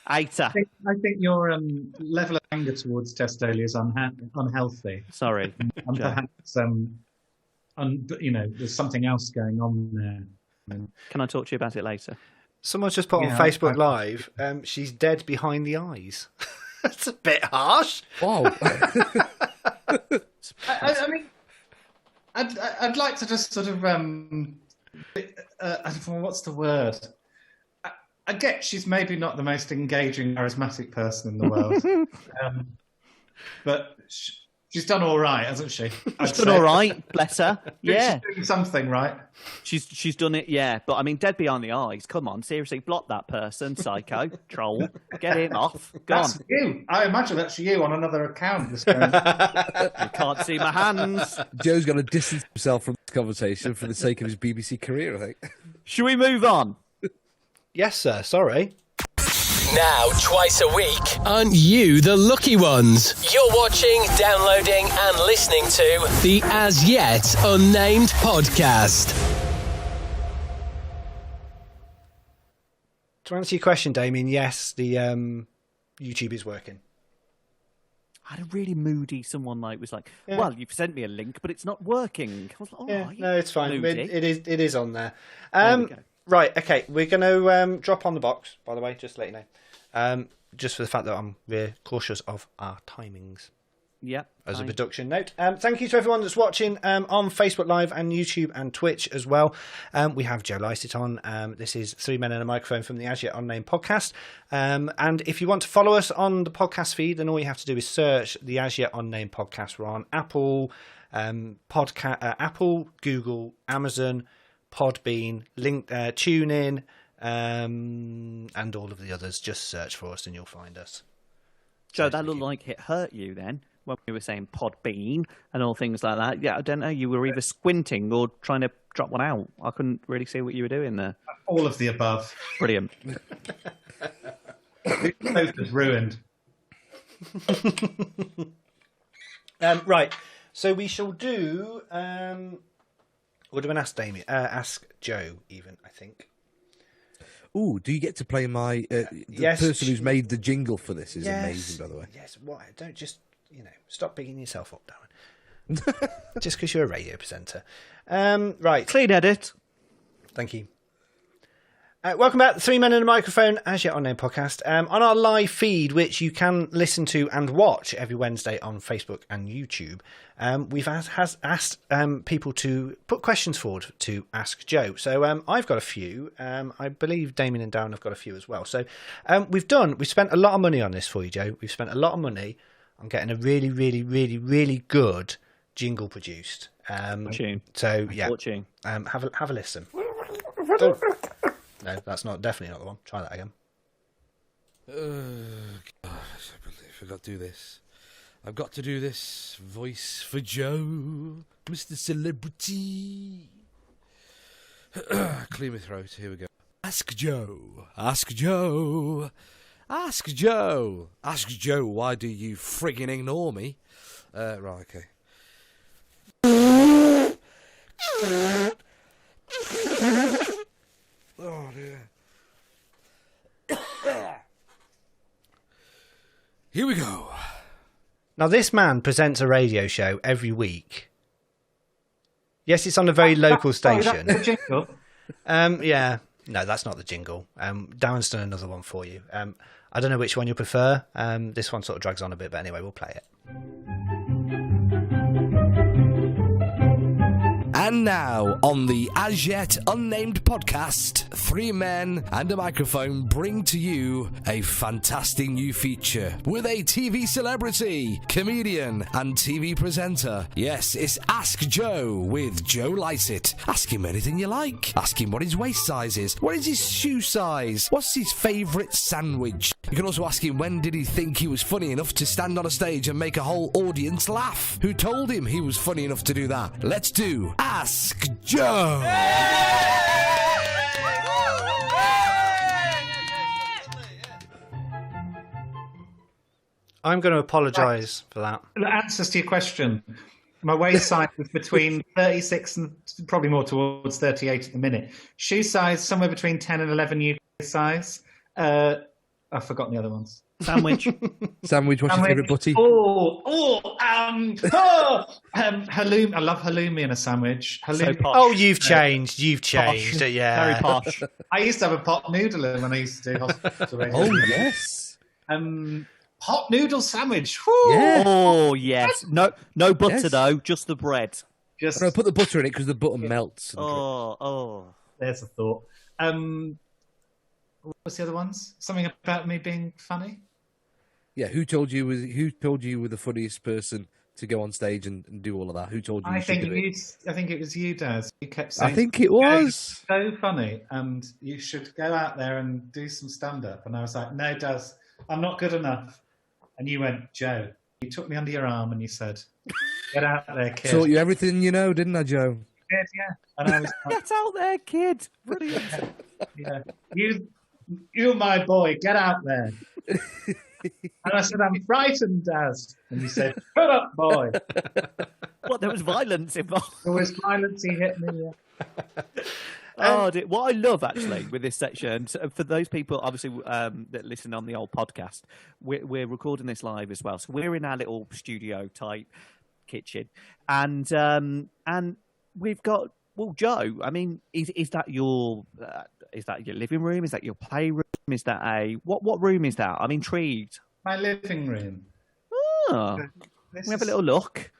Aita. I think your level of anger towards Tess Daly is unhealthy. Sorry. And perhaps, there's something else going on there. Can I talk to you about it later? Someone's just put on Facebook Live, she's dead behind the eyes. That's a bit harsh. Wow. I mean, I'd like to just sort of, what's the word? I get she's maybe not the most engaging, charismatic person in the world, but she's done all right, hasn't she? She's done all right, bless her. Yeah, she's doing something right. She's done it. Yeah, but I mean, dead behind the eyes. Come on, seriously, block that person, psycho, troll, get him off. Go That's on. you. I imagine that's you on another account. You can't see my hands. Joe's going to distance himself from this conversation for the sake of his BBC career, I think. Should we move on? Yes, sir. Sorry. Now, twice a week. Aren't you the lucky ones? You're watching, downloading, and listening to the As Yet Unnamed Podcast. To answer your question, Damien, yes, the YouTube is working. I had a really moody someone was like, well, you've sent me a link, but it's not working. I was like, oh, no, it's fine. It is on there. There we go. Right, okay, we're going to drop on the box, by the way, just to let you know. Just for the fact that we're cautious of our timings. Yep. As a production note. Thank you to everyone that's watching on Facebook Live and YouTube and Twitch as well. We have Joe Lycett on. This is Three Men and a Microphone from the As Yet Unnamed podcast. And if you want to follow us on the podcast feed, then all you have to do is search the As Yet Unnamed podcast. We're on Apple, Apple, Google, Amazon, Podbean, TuneIn, and all of the others. Just search for us and you'll find us. Joe, that looked like it hurt you then when we were saying Podbean and all things like that. Yeah, I don't know. You were either squinting or trying to drop one out. I couldn't really see what you were doing there. All of the above. Brilliant. Both is ruined. Right. So we shall do. Would have been ask Joe, even, I think. Ooh, do you get to play my... yes, person who's made the jingle for this is yes, amazing, by the way. Yes, why? Don't just, stop bigging yourself up, Darren. Just because you're a radio presenter. Right. Clean edit. Thank you. Welcome back to Three Men and a Microphone, As Yet Unnamed podcast. On our live feed, which you can listen to and watch every Wednesday on Facebook and YouTube, we've asked people to put questions forward to Ask Joe. So I've got a few. I believe Damien and Darren have got a few as well. So we've spent a lot of money on this for you, Joe. We've spent a lot of money on getting a really, really, really, really good jingle produced. So yeah, have a listen. Oh. No, that's definitely not the one. Try that again. Gosh, I believe I've got to do this. I've got to do this voice for Joe, Mr. Celebrity. Clear my throat. Here we go. Ask Joe. Ask Joe. Ask Joe. Ask Joe, why do you friggin' ignore me? Right, okay. Oh, dear. Here we go. Now, this man presents a radio show every week. Yes, it's on a very local station. That's the jingle. Yeah. No, that's not the jingle. Darren's done another one for you. I don't know which one you prefer. This one sort of drags on a bit, but anyway, we'll play it. And now, on the As Yet Unnamed podcast, 3 men and a microphone bring to you a fantastic new feature with a TV celebrity, comedian, and TV presenter. Yes, it's Ask Joe with Joe Lycett. Ask him anything you like. Ask him what his waist size is. What is his shoe size? What's his favourite sandwich? You can also ask him when did he think he was funny enough to stand on a stage and make a whole audience laugh? Who told him he was funny enough to do that? Let's do Ask Joe! I'm going to apologise for that. The answers to your question. My waist size is between 36 and probably more towards 38 at the minute. Shoe size, somewhere between 10 and 11 UK size. I've forgotten the other ones. Sandwich. Sandwich, what's your favourite butty? Halloumi. I love halloumi in a sandwich. Halloumi. So posh. Oh, you've changed. You've changed. Yeah. Very posh. I used to have a pot noodle when I used to do hospital. Oh, yes. Hot noodle sandwich. Woo! Yeah. Oh, yes. No butter, Yes. though. Just the bread. Just No, put the butter in it because the butter melts. Oh. there's a thought. What was the other ones? Something about me being funny. Yeah, who told you were the funniest person to go on stage and do all of that? Who told you? I you should think do it? I think it was you, Daz. You kept saying. I think it was. So funny, and you should go out there and do some stand-up. And I was like, no, Daz, I'm not good enough. And you went, Joe. You took me under your arm and you said, get out there, kid. Taught you everything you know, didn't I, Joe? Yeah. And I was like, Get out there, kid. Brilliant. yeah, you're my boy. Get out there. And I said, I'm frightened, Daz. And you said, shut up, boy. What, there was violence involved? There was violence. He hit me. Oh, dear. What I love actually with this section, so for those people obviously that listen on the old podcast, we're recording this live as well. So we're in our little studio type kitchen, and we've got Joe. I mean, is that your living room? Is that your playroom? Is that what room is that? I'm intrigued. My living room. Oh, we have a little look.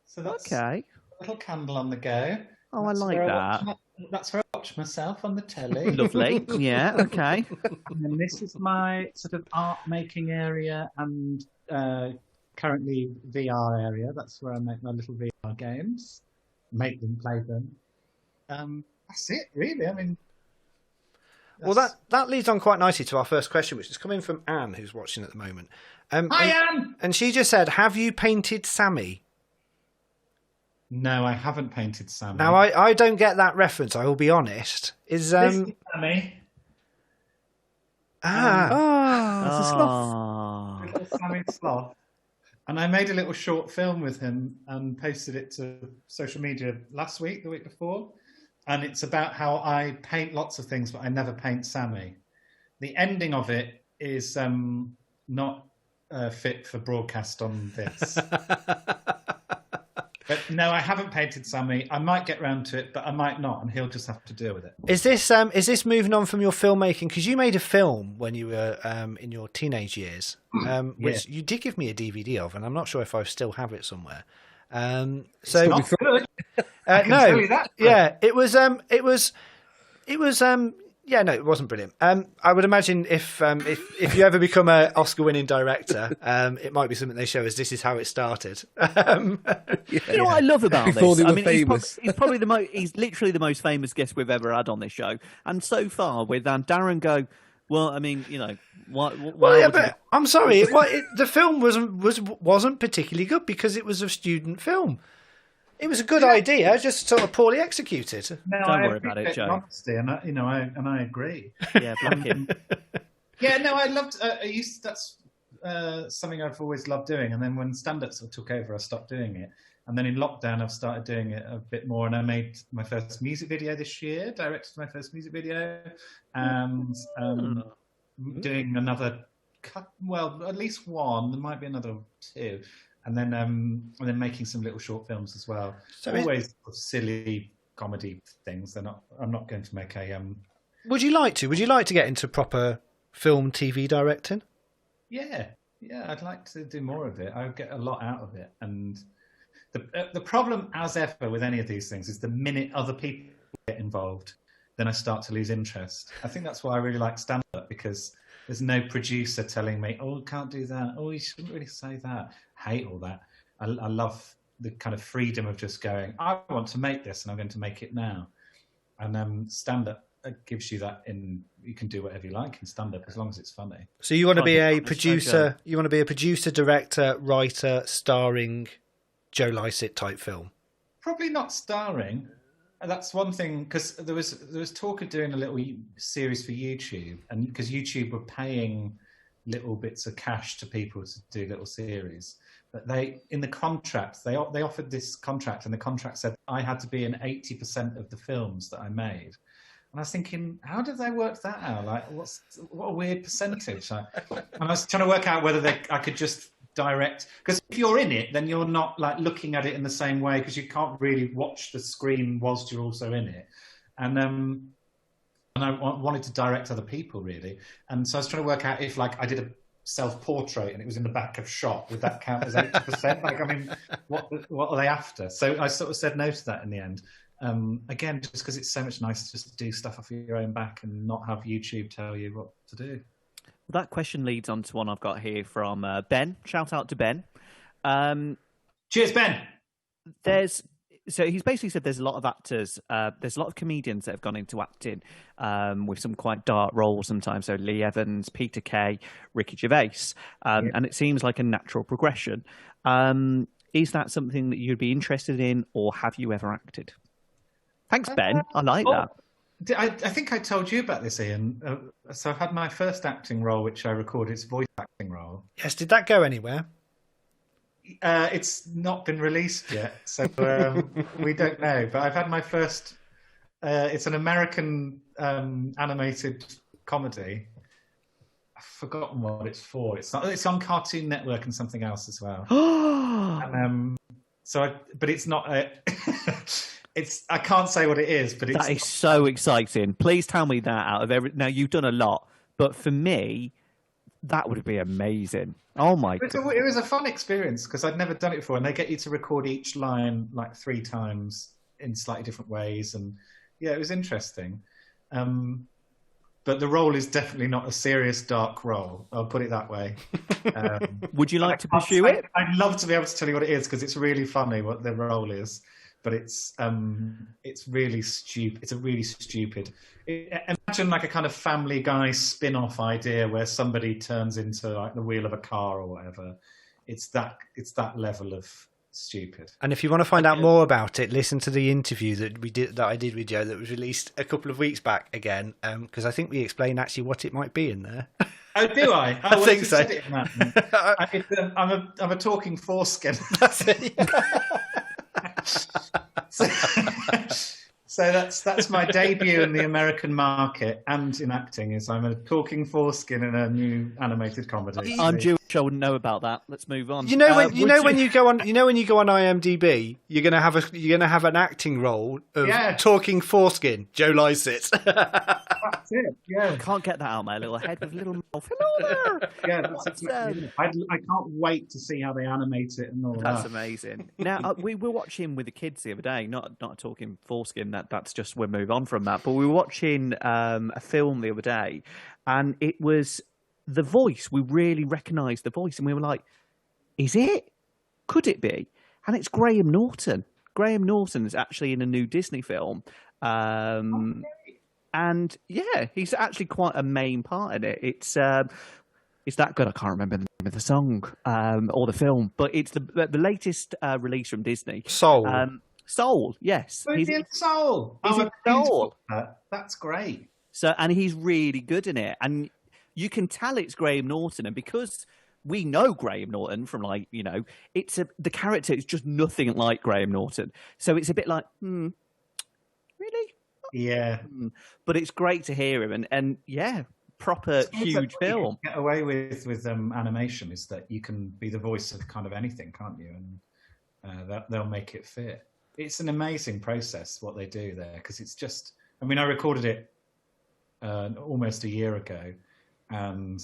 So that's Okay. a little candle on the go. Oh, That's I like where that. That's where I watch myself on the telly. Lovely. Yeah. Okay. And then this is my sort of art making area and currently VR area. That's where I make my little VR games, make them, play them. That's it, really. I mean, Well, that leads on quite nicely to our first question, which is coming from Anne, who's watching at the moment. Hi, Anne. And she just said, have you painted Sammy? No, I haven't painted Sammy. Now, I don't get that reference, I will be honest. Is This is Sammy. It's a sloth. Little Sammy Sloth. And I made a little short film with him and posted it to social media last week, the week before. And it's about how I paint lots of things, but I never paint Sammy. The ending of it is not fit for broadcast on this. But no, I haven't painted Sammy. I might get round to it, but I might not, and he'll just have to deal with it. Is this moving on from your filmmaking? Because you made a film when you were in your teenage years, which you did give me a DVD of, and I'm not sure if I still have it somewhere. Not good. I can no, tell you that. yeah, it was. Yeah, no, it wasn't brilliant. I would imagine if you ever become an Oscar-winning director, it might be something they show as this is how it started. You know what I love about Before this? they were famous. He's probably he's literally the most famous guest we've ever had on this show, and so far with Darren go. Well, I mean, you know, why Well, yeah, but I'm sorry, the film wasn't particularly good because it was a student film. It was a good idea, just sort of poorly executed. No, Don't worry about it, Joe. Honesty, and I agree. Yeah, black him. Yeah, no, I loved. That's something I've always loved doing. And then when stand-up sort of took over, I stopped doing it. And then in lockdown, I've started doing it a bit more. And I made my first music video this year. Directed my first music video, and doing another. Well, at least one. There might be another two. And then making some little short films as well. So always silly comedy things. I'm not going to make a. Would you like to? Would you like to get into proper film, TV directing? Yeah, I'd like to do more of it. I get a lot out of it, and The problem, as ever, with any of these things is the minute other people get involved, then I start to lose interest. I think that's why I really like stand-up, because there's no producer telling me, oh, you can't do that. Oh, you shouldn't really say that. I hate all that. I love the kind of freedom of just going, I want to make this and I'm going to make it now. And stand-up gives you that you can do whatever you like in stand-up as long as it's funny. So you want to be a producer, you want to be a producer, director, writer, starring Joe Lycett type film? Probably not starring. That's one thing, because there was talk of doing a little series for YouTube, and because YouTube were paying little bits of cash to people to do little series, but in the contract they offered this contract, and the contract said I had to be in 80% of the films that I made. And I was thinking, how did they work that out? Like, what a weird percentage. And I was trying to work out whether I could just direct, because if you're in it, then you're not like looking at it in the same way, because you can't really watch the screen whilst you're also in it. And I wanted to direct other people, really. And so I was trying to work out if, like, I did a self-portrait and it was in the back of shot, would that count as 80%? Like, I mean, what are they after? So I sort of said no to that in the end. Again, just because it's so much nicer just to do stuff off your own back and not have YouTube tell you what to do. That question leads on to one I've got here from Ben. Shout out to Ben. Cheers, Ben. So he's basically said there's a lot of actors, there's a lot of comedians that have gone into acting with some quite dark roles sometimes. So Lee Evans, Peter Kay, Ricky Gervais. And it seems like a natural progression. Is that something that you'd be interested in, or have you ever acted? Thanks, Ben. I like that. I think I told you about this, Ian. So I've had my first acting role, which I recorded. It's a voice acting role. Yes, did that go anywhere? It's not been released yet, so we don't know. But I've had my first. It's an American animated comedy. I've forgotten what it's for. It's on Cartoon Network and something else as well. But it's not. I can't say what it is, but that is so exciting. Please tell me that out of every. Now, you've done a lot, but for me, that would be amazing. Oh my god! It was a fun experience because I'd never done it before, and they get you to record each line like 3 times in slightly different ways, and yeah, it was interesting. But the role is definitely not a serious, dark role. I'll put it that way. Would you like to pursue it? I'd love to be able to tell you what it is because it's really funny what the role is. But it's really stupid. It's a really stupid. Imagine like a kind of Family Guy spin-off idea where somebody turns into like the wheel of a car or whatever. It's that level of stupid. And if you want to find out more about it, listen to the interview that I did with Joe that was released a couple of weeks back again, because I think we explain actually what it might be in there. Oh, do I? I think so. I'm a talking foreskin. That's it. So that's my debut in the American market and in acting. Is I'm a talking foreskin in a new animated comedy. I'm Jewish. I wouldn't know about that. Let's move on. When you go on IMDb, you're gonna have an acting role of talking foreskin. Joe Lycett. That's it. Yeah. I can't get that out of my little head with a little mouth. Hello there. Yeah, that's I can't wait to see how they animate it and all that. That's amazing. Now we were watching with the kids the other day. Not talking foreskin. That's just we'll move on from that. But we were watching a film the other day, and it was the voice. We really recognised the voice, and we were like, "Is it? Could it be?" And it's Graham Norton. Graham Norton is actually in a new Disney film. And yeah, he's actually quite a main part in it. It's that good? I can't remember the name of the song or the film, but it's the latest release from Disney. Soul. Soul, yes. He's in Soul. He's in Soul. That's great. So, and he's really good in it, and you can tell it's Graham Norton, and because we know Graham Norton from the character is just nothing like Graham Norton, so it's a bit like, really. Yeah, but it's great to hear him, and yeah, proper huge film. Get away with animation is that you can be the voice of kind of anything, can't you? And they'll make it fit. It's an amazing process what they do there because it's just. I mean, I recorded it almost a year ago, and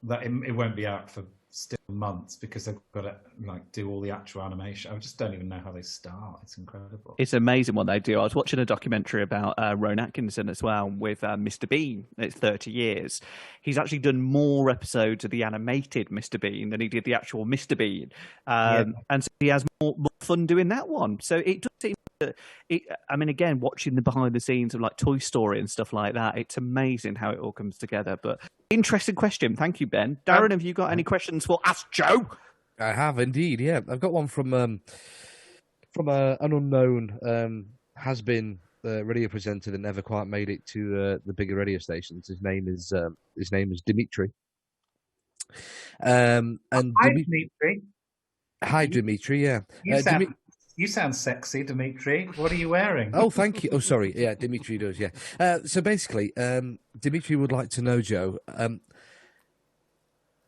that it won't be out for still months because they've got to like do all the actual animation. I just don't even know how they start. It's incredible. It's amazing what they do. I was watching a documentary about Rowan Atkinson as well with Mr. Bean. It's 30 years. He's actually done more episodes of the animated Mr. Bean than he did the actual Mr. Bean. And so he has more fun doing that one. So it does seem that, I mean, again, watching the behind the scenes of like Toy Story and stuff like that, it's amazing how it all comes together. But interesting question. Thank you, Ben. Darren, have you got any questions for Ask Joe? I have indeed, yeah. I've got one from an unknown has-been radio presenter that never quite made it to the bigger radio stations. His name is Dimitri. Hi, Dimitri. Hi, Dimitri. Yeah. You sound sexy, Dimitri. What are you wearing? Oh, thank you. Oh, sorry. Yeah, Dimitri does. Yeah. So basically, Dimitri would like to know, Joe,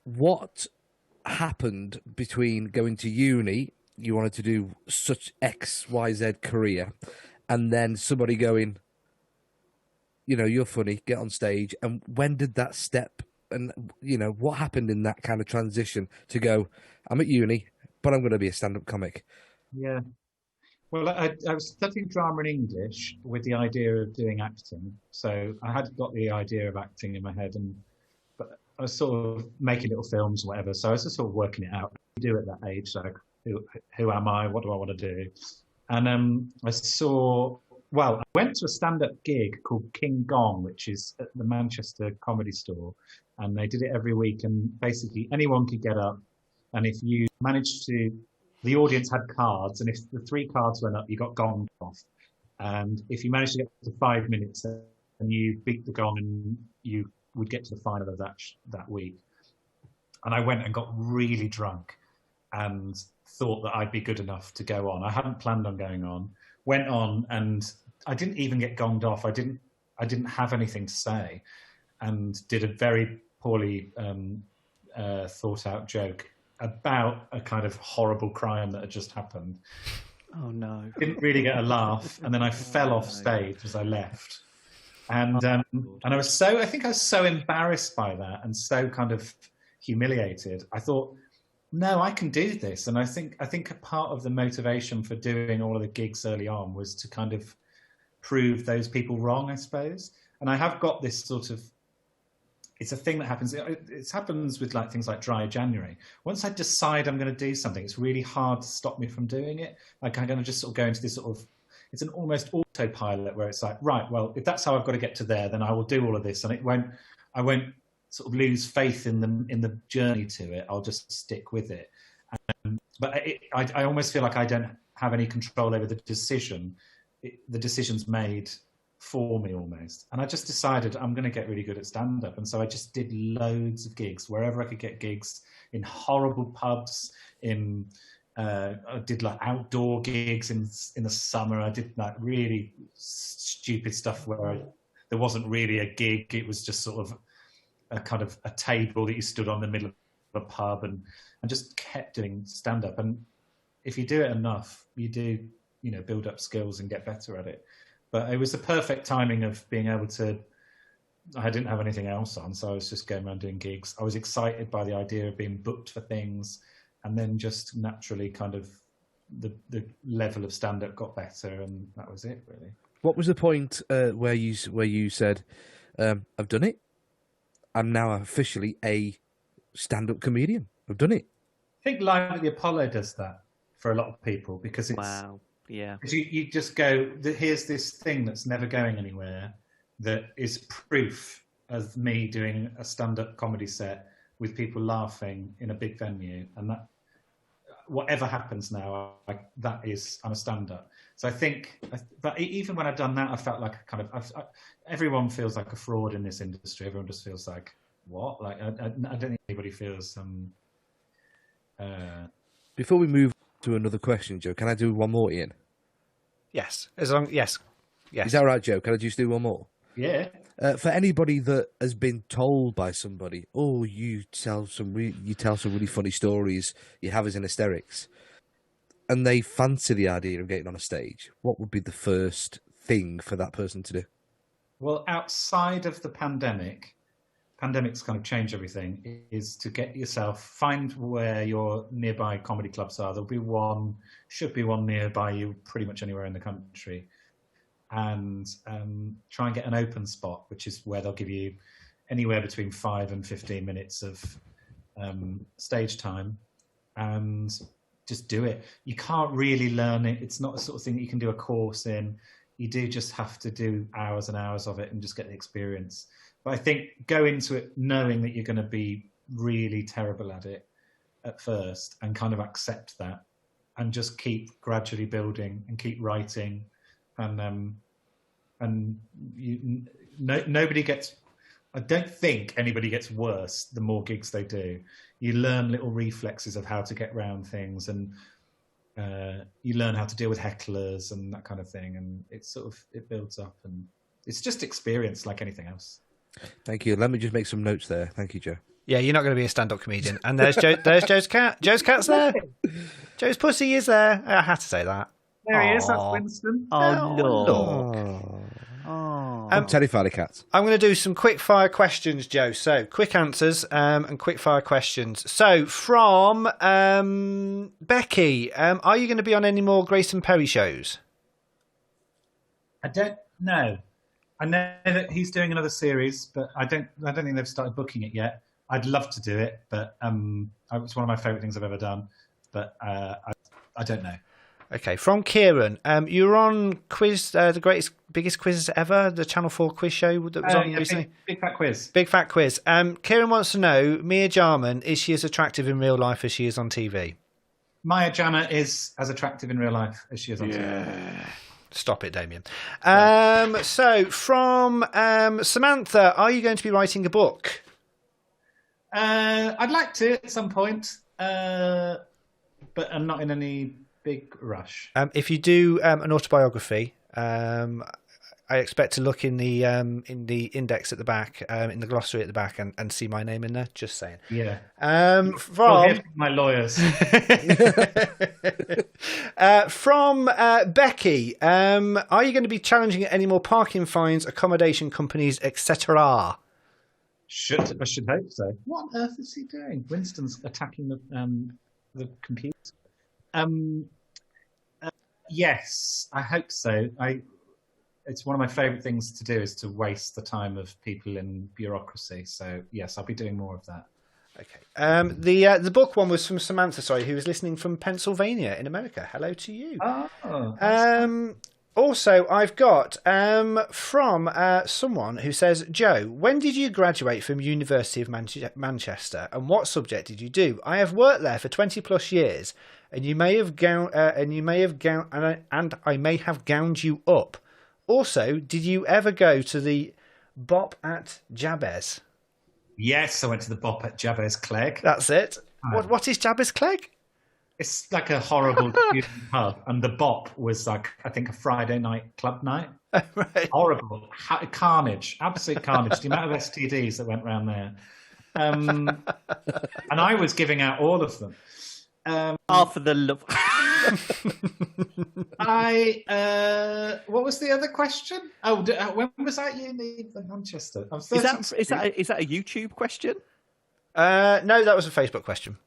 what happened between going to uni, you wanted to do such XYZ career, and then somebody going, you know, you're funny, get on stage. And when did that step, and, you know, what happened in that kind of transition to go, I'm at uni, but I'm going to be a stand-up comic? Yeah. Well, I was studying drama and English with the idea of doing acting. So I had got the idea of acting in my head, but I was sort of making little films or whatever. So I was just sort of working it out. What do you do at that age? So who am I? What do I want to do? And I went to a stand-up gig called King Gong, which is at the Manchester Comedy Store. And they did it every week. And basically anyone could get up. And if you managed to, the audience had cards, and if the 3 cards went up, you got gonged off. And if you managed to get to 5 minutes and you beat the gong, and you would get to the final of that week. And I went and got really drunk and thought that I'd be good enough to go on. I hadn't planned on going on. Went on, and I didn't even get gonged off. I didn't have anything to say, and did a very poorly thought out joke about a kind of horrible crime that had just happened. Oh no! Didn't really get a laugh, and then I fell off stage as I left. And I think I was so embarrassed by that and so kind of humiliated. I thought, no, I can do this. And I think a part of the motivation for doing all of the gigs early on was to kind of prove those people wrong, I suppose. And I have got this sort of, it's a thing that happens. It happens with like things like Dry January. Once I decide I'm going to do something, it's really hard to stop me from doing it. Like I'm going to just sort of go into this sort of, it's an almost autopilot where it's like, right, well, if that's how I've got to get to there, then I will do all of this, and I won't sort of lose faith in the journey to it. I'll just stick with it. But I almost feel like I don't have any control over the decision. The decision's made for me almost. And I just decided I'm going to get really good at stand-up. And so I just did loads of gigs, wherever I could get gigs, in horrible pubs, I did like outdoor gigs in the summer. I did like really stupid stuff where there wasn't really a gig. It was just sort of a kind of a table that you stood on in the middle of a pub, and just kept doing stand-up. And if you do it enough, you do, you know, build up skills and get better at it. But it was the perfect timing of being able to, I didn't have anything else on, so I was just going around doing gigs. I was excited by the idea of being booked for things, and then just naturally kind of the level of stand-up got better, and that was it, really. What was the point where you said, I've done it, I'm now officially a stand-up comedian, I've done it? I think Live at the Apollo does that for a lot of people, because it's... Wow. Yeah. You just go, here's this thing that's never going anywhere that is proof of me doing a stand-up comedy set with people laughing in a big venue, and that whatever happens now, I'm a stand-up. So I think, but even when I've done that, I felt like everyone feels like a fraud in this industry. Everyone just feels like, what? Like I don't think anybody feels. Before we move to another question, Joe, can I do one more, Ian? Yes. Yes. Is that right, Joe? Can I just do one more? Yeah. For anybody that has been told by somebody, oh, you tell some really funny stories, you have us in hysterics, and they fancy the idea of getting on a stage, what would be the first thing for that person to do? Well, outside of the pandemic, pandemic's kind of changed everything, is to find where your nearby comedy clubs are. Should be one nearby you pretty much anywhere in the country. And try and get an open spot, which is where they'll give you anywhere between 5 and 15 minutes of stage time, and just do it. You can't really learn it. It's not the sort of thing that you can do a course in. You do just have to do hours and hours of it and just get the experience. But I think go into it knowing that you're going to be really terrible at it at first, and kind of accept that, and just keep gradually building and keep writing. Nobody gets. I don't think anybody gets worse the more gigs they do. You learn little reflexes of how to get around things, and you learn how to deal with hecklers and that kind of thing. And it builds up, and it's just experience like anything else. Thank you. Let me just make some notes there. Thank you, Joe. Yeah, you're not going to be a stand-up comedian. And there's Joe's cat. Joe's cat's there. Joe's pussy is there. I had to say that. There he is. That's Winston. Oh, no. I'm terrified of cats. I'm going to do some quick-fire questions, Joe. So, quick answers and quick-fire questions. So, from Becky, are you going to be on any more Grayson Perry shows? I don't know. I know that he's doing another series, but I don't think they've started booking it yet. I'd love to do it, but it's one of my favourite things I've ever done. But I don't know. Okay, from Kieran, you were on Quiz, the biggest quiz ever, the Channel 4 quiz show that was on recently. Big Fat Quiz. Big Fat Quiz. Kieran wants to know, Mia Jarman, is she as attractive in real life as she is on TV? Maya Jama is as attractive in real life as she is on TV. Stop it, Damien. So, from Samantha, are you going to be writing a book? I'd like to at some point, but I'm not in any big rush. If you do an autobiography, I expect to look in the index at the back, in the glossary at the back, and see my name in there. Just saying. Yeah. From my lawyers. From Becky, are you going to be challenging any more parking fines, accommodation companies, etc.? I should hope so. What on earth is he doing? Winston's attacking the computer. Yes, I hope so. It's one of my favourite things to do is to waste the time of people in bureaucracy. So yes, I'll be doing more of that. Okay. The book one was from Samantha, sorry, who was listening from Pennsylvania in America. Hello to you. Also, I've got from someone who says, Joe, when did you graduate from University of Manchester, and what subject did you do? I have worked there for 20 plus years, and I may have gowned you up. Also, did you ever go to the Bop at Jabez? Yes, I went to the Bop at Jabez Clegg. That's it. What is Jabez Clegg? It's like a horrible student pub, and the Bop was like, I think, a Friday night club night. Right. Horrible. Carnage. Absolute carnage. The amount of STDs that went around there. And I was giving out all of them. Half of the love. What was the other question? Oh, when was I in Manchester? Is that a YouTube question? No, that was a Facebook question.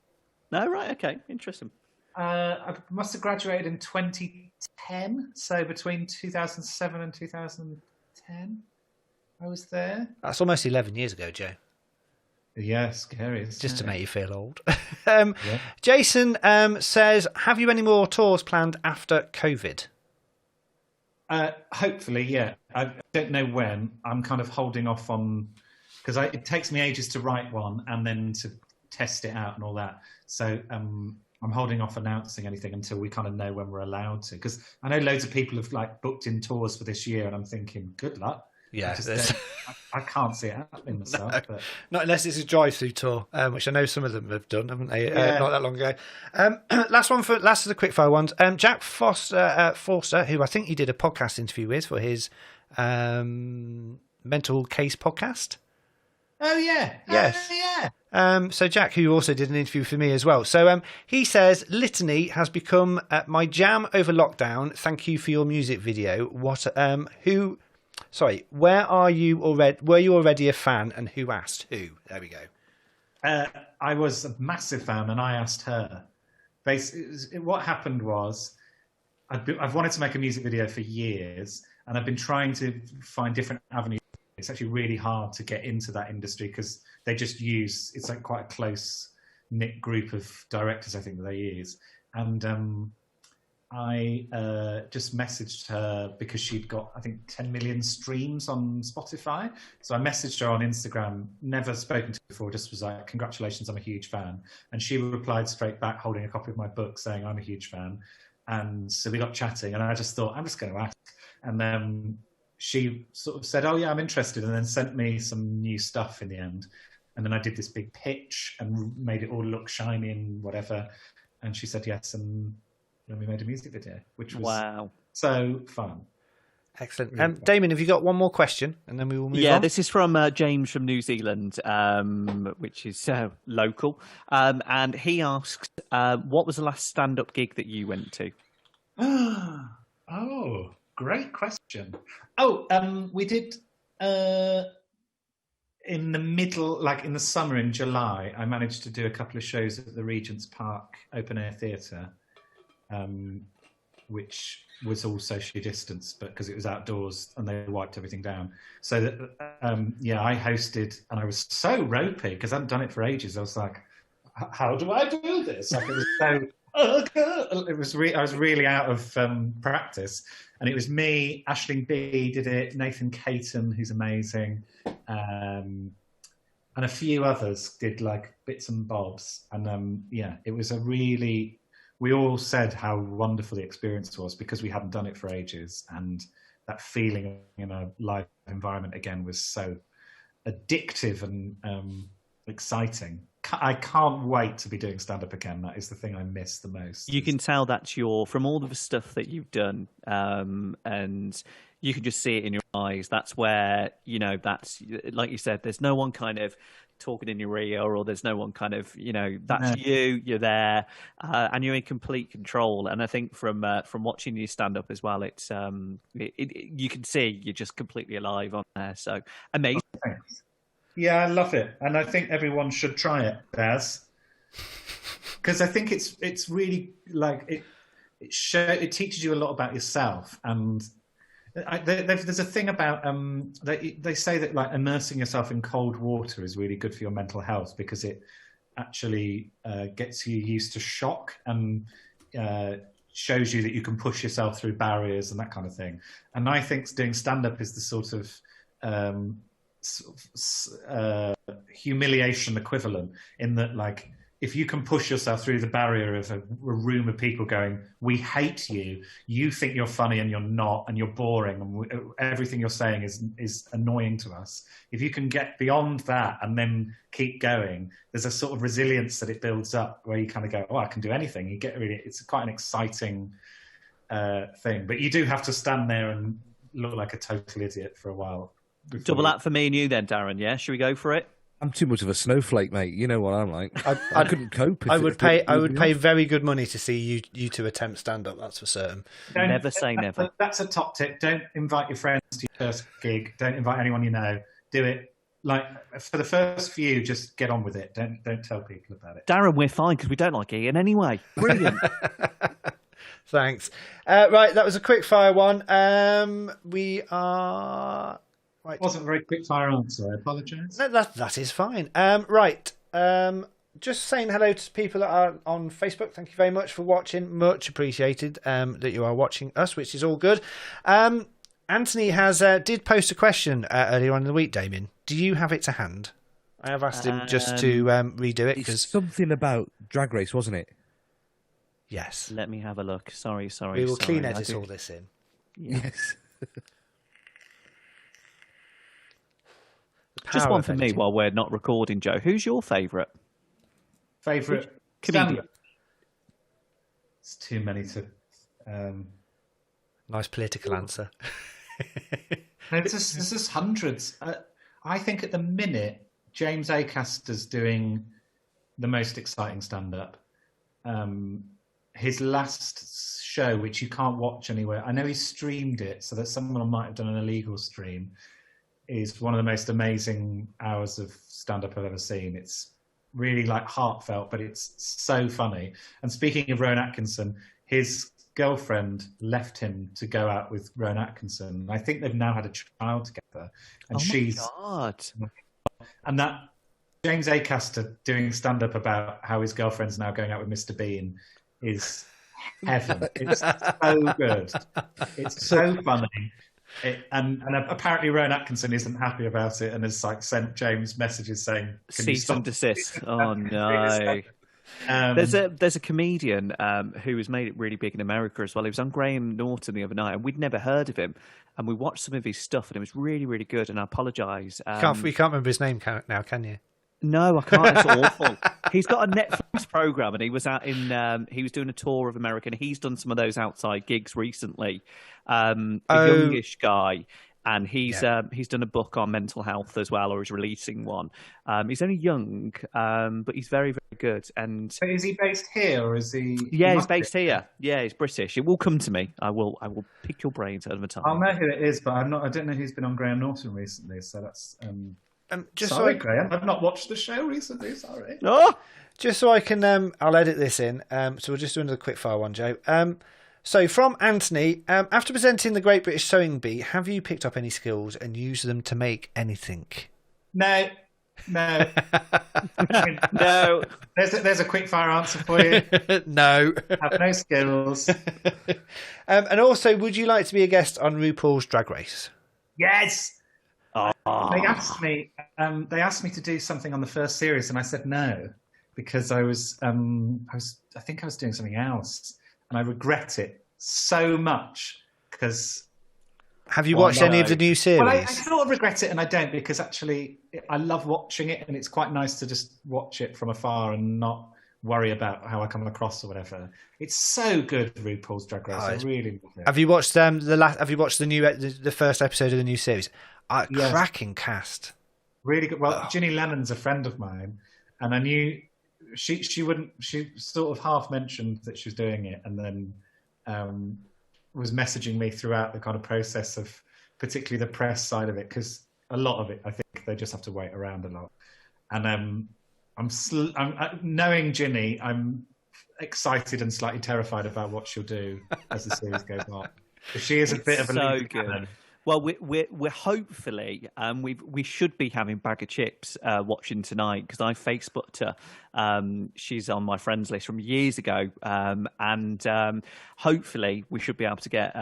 No, right, okay, interesting. I must have graduated in 2010, so between 2007 and 2010, I was there. That's almost 11 years ago, Joe. Yeah, scary. Just to make you feel old. Yeah. Jason says, have you any more tours planned after COVID? Hopefully, yeah. I don't know when. I'm kind of holding off on, because it takes me ages to write one and then to test it out and all that. So I'm holding off announcing anything until we kind of know when we're allowed to. Because I know loads of people have like booked in tours for this year, and I'm thinking, good luck. Yeah, I can't see it happening myself. No, but... Not unless it's a drive-through tour, which I know some of them have done, haven't they? Yeah. Not that long ago. Last of the quickfire ones. Jack Forster, who I think you did a podcast interview with for his mental case podcast. Oh yeah, yes, yeah. So Jack, who also did an interview for me as well. So he says Litany has become my jam over lockdown. Thank you for your music video. Sorry, where are you already? Were you already a fan, and who asked who? There we go. I was a massive fan, and I asked her. What happened was, I've wanted to make a music video for years, and I've been trying to find different avenues. It's actually really hard to get into that industry because they just use, it's like quite a close knit group of directors, I think, that they use. And I just messaged her because she'd got, I think, 10 million streams on Spotify. So I messaged her on Instagram, never spoken to her before, just was like, congratulations, I'm a huge fan. And she replied straight back, holding a copy of my book, saying, I'm a huge fan. And so we got chatting, and I just thought, I'm just going to ask. And then she sort of said, oh yeah, I'm interested, and then sent me some new stuff in the end. And then I did this big pitch and made it all look shiny and whatever. And she said yes, and then we made a music video, which was so fun. Excellent. Really Damien, have you got one more question, and then we will move on? Yeah, this is from James from New Zealand, which is local. And he asks, what was the last stand-up gig that you went to? Oh, great question. We did in the middle, like in the summer in July, I managed to do a couple of shows at the Regent's Park Open Air Theatre, which was all socially distanced, but because it was outdoors and they wiped everything down. So that, I hosted, and I was so ropey because I hadn't done it for ages. I was like, how do I do this? Like, it was so, I was really out of practice. And it was me, Aisling B did it, Nathan Caton, who's amazing, and a few others did like bits and bobs. And it was a really, we all said how wonderful the experience was because we hadn't done it for ages. And that feeling in a live environment again was so addictive and exciting. I can't wait to be doing stand-up again. That is the thing I miss the most. You can tell that's from all of the stuff that you've done, and you can just see it in your eyes. That's where, that's, like you said, there's no one kind of talking in your ear, or there's no one kind of, that's you're there, and you're in complete control. And I think from watching you stand up as well, it's you can see you're just completely alive on there. So amazing. Oh, thanks. Yeah, I love it, and I think everyone should try it, Baz, because I think it's really like it teaches you a lot about yourself. And there's a thing about they say that like immersing yourself in cold water is really good for your mental health because it actually gets you used to shock and shows you that you can push yourself through barriers and that kind of thing. And I think doing stand-up is the sort of humiliation equivalent, in that, like, if you can push yourself through the barrier of a room of people going, we hate you, you think you're funny and you're not, and you're boring, and everything you're saying is annoying to us. If you can get beyond that and then keep going, there's a sort of resilience that it builds up where you kind of go, oh, I can do anything. You get really, it's quite an exciting thing, but you do have to stand there and look like a total idiot for a while. Double that for me and you then, Darren. Yeah, should we go for it? I'm too much of a snowflake, mate. You know what I'm like. I couldn't cope. I would pay very good money to see you two attempt stand up. That's for certain. Never say never. That's a top tip. Don't invite your friends to your first gig. Don't invite anyone you know. Do it like for the first few. Just get on with it. Don't tell people about it. Darren, we're fine because we don't like Ian anyway. Brilliant. Thanks. Right, that was a quick fire one. We are. Right. It wasn't a very quick fire answer. I apologise. No, that is fine. Right. Just saying hello to people that are on Facebook. Thank you very much for watching. Much appreciated that you are watching us, which is all good. Anthony did post a question earlier on in the week, Damien. Do you have it to hand? I have asked him just to redo it. It's something about Drag Race, wasn't it? Yes. Let me have a look. Sorry. We will clean edit all this in. Yes. Just one for me while we're not recording, Joe. Who's your favourite? Favourite comedian? It's too many to. Nice political answer. There's just hundreds. I think at the minute, James Acaster's doing the most exciting stand-up. his last show, which you can't watch anywhere. I know he streamed it, so that someone might have done an illegal stream. Is one of the most amazing hours of stand-up I've ever seen. It's really like heartfelt, but it's so funny. And speaking of Rowan Atkinson, his girlfriend left him to go out with Rowan Atkinson. I think they've now had a child together, and she's God. And that James Acaster doing stand-up about how his girlfriend's now going out with Mr. Bean is heaven. It's so good. It's so funny. And apparently Rowan Atkinson isn't happy about it and has like sent James messages saying, "Can you Cease stop?" and desist. Oh no. There's a comedian who has made it really big in America as well. He was on Graham Norton the other night, and we'd never heard of him. And we watched some of his stuff, and it was really, really good. And I apologise. We can't remember his name now, can you? No, I can't. It's awful. He's got a Netflix program, and he was out in. He was doing a tour of America, and he's done some of those outside gigs recently. A youngish guy. And he's done a book on mental health as well, or is releasing one. He's only young, but he's very, very good. And so is he based here, or is he? Yeah, he's based here. Yeah, he's British. It will come to me. I will pick your brains over time. I'll know who it is, but I don't know who's been on Graham Norton recently. So that's sorry, Graham. I've not watched the show recently. Sorry. Oh! Just so I can, I'll edit this in. So we'll just do another quick fire one, Joe. So from Anthony, after presenting the Great British Sewing Bee, have you picked up any skills and used them to make anything? No. No. There's a quick fire answer for you. No. Have no skills. And also, would you like to be a guest on RuPaul's Drag Race? Yes. They asked me to do something on the first series, and I said no because I think I was doing something else. And I regret it so much because... Have you watched any of the new series? Well, I sort of regret it and I don't, because actually I love watching it, and it's quite nice to just watch it from afar and not worry about how I come across or whatever. It's so good, RuPaul's Drag Race. I really love it. Have you watched Have you watched the first episode of the new series? Yes. Cracking cast. Really good. Well, Ginny Lennon's a friend of mine, and I knew... She sort of half mentioned that she was doing it, and then was messaging me throughout the kind of process of particularly the press side of it, because a lot of it I think they just have to wait around a lot. And I'm knowing Ginny, I'm excited and slightly terrified about what she'll do as the series goes on. She is a bit of a so loose good. cannon. Well, we're hopefully we should be having Bag of Chips watching tonight, because I Facebooked her. She's on my friends list from years ago, and hopefully we should be able to get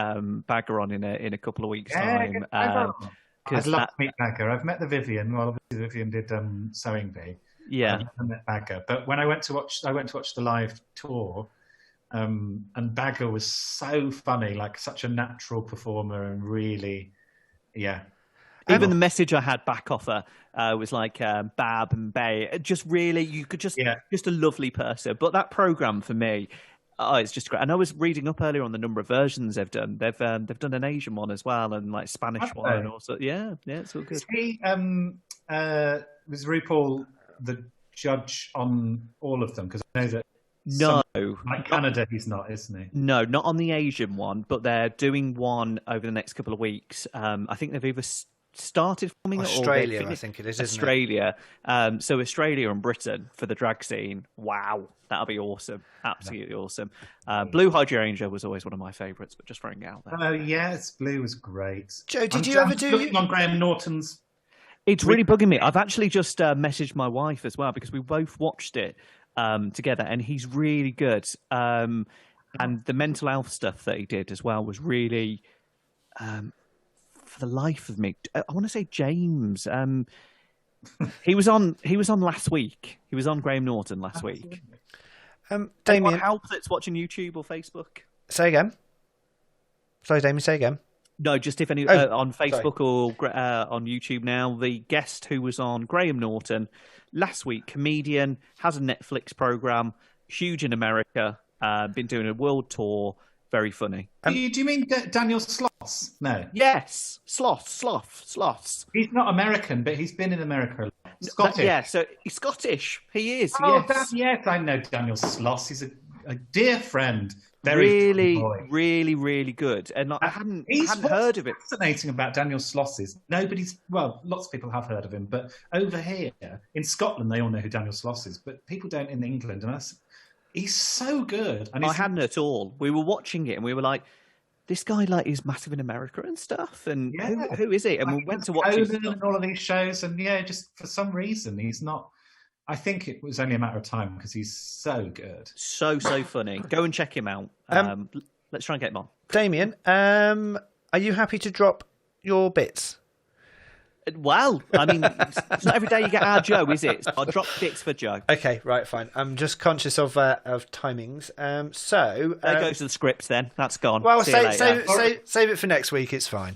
Bagger on in a couple of weeks' time. I'd love to meet Bagger. I've met the Vivian. Well, obviously Vivian did Sewing Bee. Yeah, I met Bagger. But when I went to watch the live tour. And Bagger was so funny, like such a natural performer, and really, yeah. Even the message I had back off her was like Bab and Bay. Just really, you could just a lovely person. But that program for me, it's just great. And I was reading up earlier on the number of versions they've done. They've done an Asian one as well, and like Spanish one, and also it's all good. He was RuPaul the judge on all of them, because I know that. No, like Canada, he's not, isn't he? No, not on the Asian one, but they're doing one over the next couple of weeks. I think they've either started filming Australia, it, or I think it is, isn't Australia. So Australia and Britain for the drag scene. Wow, that'll be awesome, absolutely awesome. Blue Hydrangea was always one of my favourites, but just throwing it out there. Oh yes, Blue was great. Joe, did you ever do looking on Graham Norton's? It's really bugging me. I've actually just messaged my wife as well, because we both watched it together, and he's really good. And the mental health stuff that he did as well was really, for the life of me, I want to say James. He was on last week. He was on Graham Norton last week. Damien, help that's watching YouTube or Facebook. Say again. Sorry, Damien. Say again. No, just if any on Facebook or on YouTube now. The guest who was on Graham Norton last week, comedian, has a Netflix program, huge in America, been doing a world tour, very funny. Do you mean Daniel Sloss? No. Yes, Sloss. He's not American, but he's been in America a lot. Scottish. So he's Scottish. He is. Oh, yes. yes, I know Daniel Sloss. He's a a dear friend. Very Really, funny boy. really, really good. And I hadn't What's heard of it. fascinating about Daniel Sloss is lots of people have heard of him, but over here in Scotland, they all know who Daniel Sloss is, but people don't in England. And he's so good. And I hadn't at all. We were watching it and we were like, this guy is massive in America and stuff. And who is he? And we went to watch his stuff. and all of these shows, and just for some reason he's not. I think it was only a matter of time because he's so good. So funny. Go and check him out. Let's try and get him on. Damien, are you happy to drop your bits? Well, I mean, it's not every day you get our Joe, is it? So I'll drop bits for Joe. Okay, right, fine. I'm just conscious of timings. There goes the script then. That's gone. Well, See you later. save it for next week. It's fine.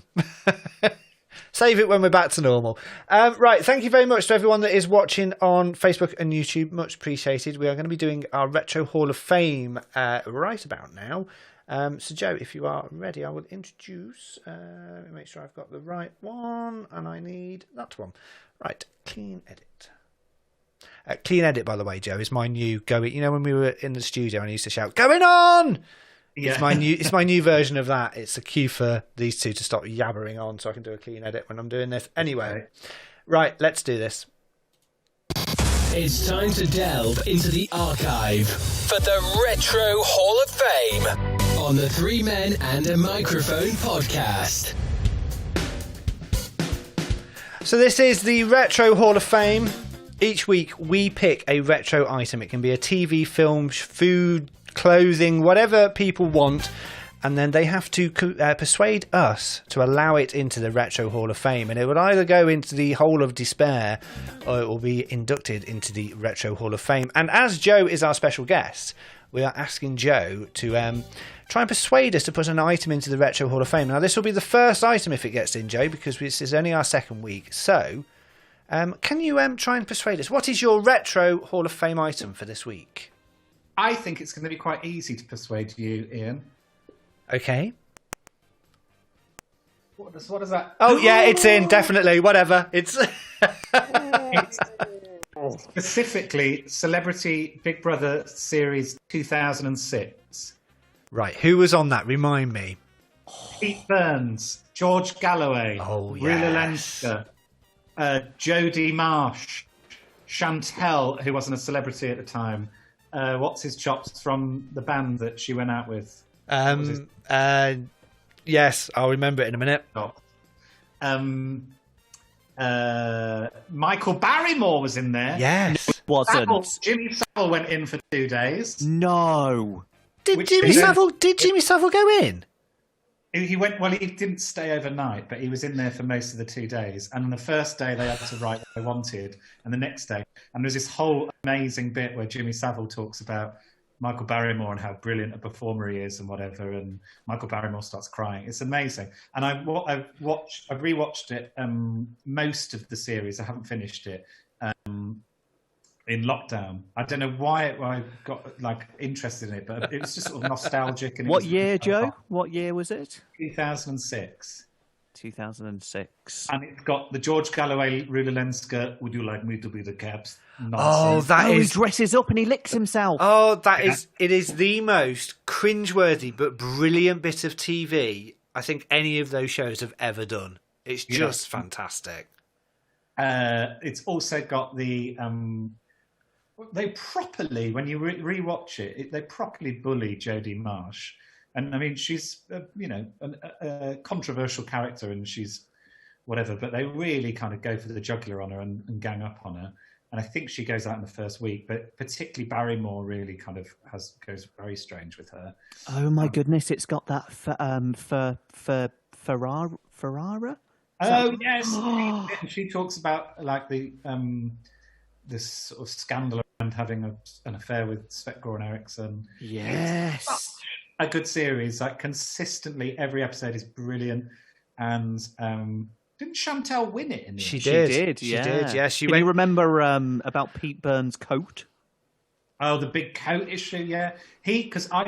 Save it when we're back to normal. Right, thank you very much to everyone that is watching on Facebook and YouTube. Much appreciated. We are going to be doing our Retro Hall of Fame right about now. So, Joe, if you are ready, I will introduce... let me make sure I've got the right one, and I need that one. Right, Clean Edit. Clean Edit, by the way, Joe, is my new going... You know, when we were in the studio and I used to shout, "Going on!" Yeah. It's my new version of that. It's a cue for these two to stop yabbering on so I can do a clean edit when I'm doing this. Anyway, right, let's do this. It's time to delve into the archive for the Retro Hall of Fame on the Three Men and a Microphone podcast. So this is the Retro Hall of Fame. Each week we pick a retro item. It can be a TV, film, food, clothing, whatever people want, and then they have to persuade us to allow it into the Retro Hall of Fame, and it will either go into the Hole of Despair or it will be inducted into the Retro Hall of Fame. And as Joe is our special guest, we are asking Joe to try and persuade us to put an item into the Retro Hall of Fame. Now this will be the first item if it gets in, Joe, because this is only our second week. So can you try and persuade us? What is your Retro Hall of Fame item for this week? I think it's going to be quite easy to persuade you, Ian. Okay. What is that? Oh, yeah, it's in, definitely. Whatever. It's specifically Celebrity Big Brother Series 2006. Right, who was on that? Remind me. Pete Burns, George Galloway, Rula Lenska, Jodie Marsh, Chantel, who wasn't a celebrity at the time. What's his chops from the band that she went out with? Yes, I'll remember it in a minute. Michael Barrymore was in there. Yes. Wasn't. Jimmy Savile went in for 2 days. No. Did Jimmy Savile go in? He went. Well, he didn't stay overnight, but he was in there for most of the 2 days. And on the first day, they had to write what they wanted, and the next day, and there's this whole amazing bit where Jimmy Savile talks about Michael Barrymore and how brilliant a performer he is and whatever, and Michael Barrymore starts crying. It's amazing. And I've rewatched it, most of the series. I haven't finished it. In lockdown, I don't know why I got interested in it, but it was just sort of nostalgic. And what year, Joe? What year was it? 2006. 2006. And it's got the George Galloway, Rula Lenska, "Would you like me to be the caps?" He dresses up and he licks himself. Oh, it is the most cringeworthy but brilliant bit of TV I think any of those shows have ever done. It's just fantastic. It's also got the they properly, when you rewatch it, they properly bully Jodie Marsh, and I mean she's a controversial character and she's whatever, but they really kind of go for the jugular on her and gang up on her. And I think she goes out in the first week, but particularly Barrymore really kind of goes very strange with her. Oh my goodness! It's got that for Ferrara. Oh yes, she talks about this sort of scandal around having an affair with Svet-Goran Eriksson. Yes, it's such a good series. Consistently, every episode is brilliant. And didn't Chantel win it? She did. Yeah, Can you remember about Pete Burns' coat? Oh, the big coat issue. Yeah, because I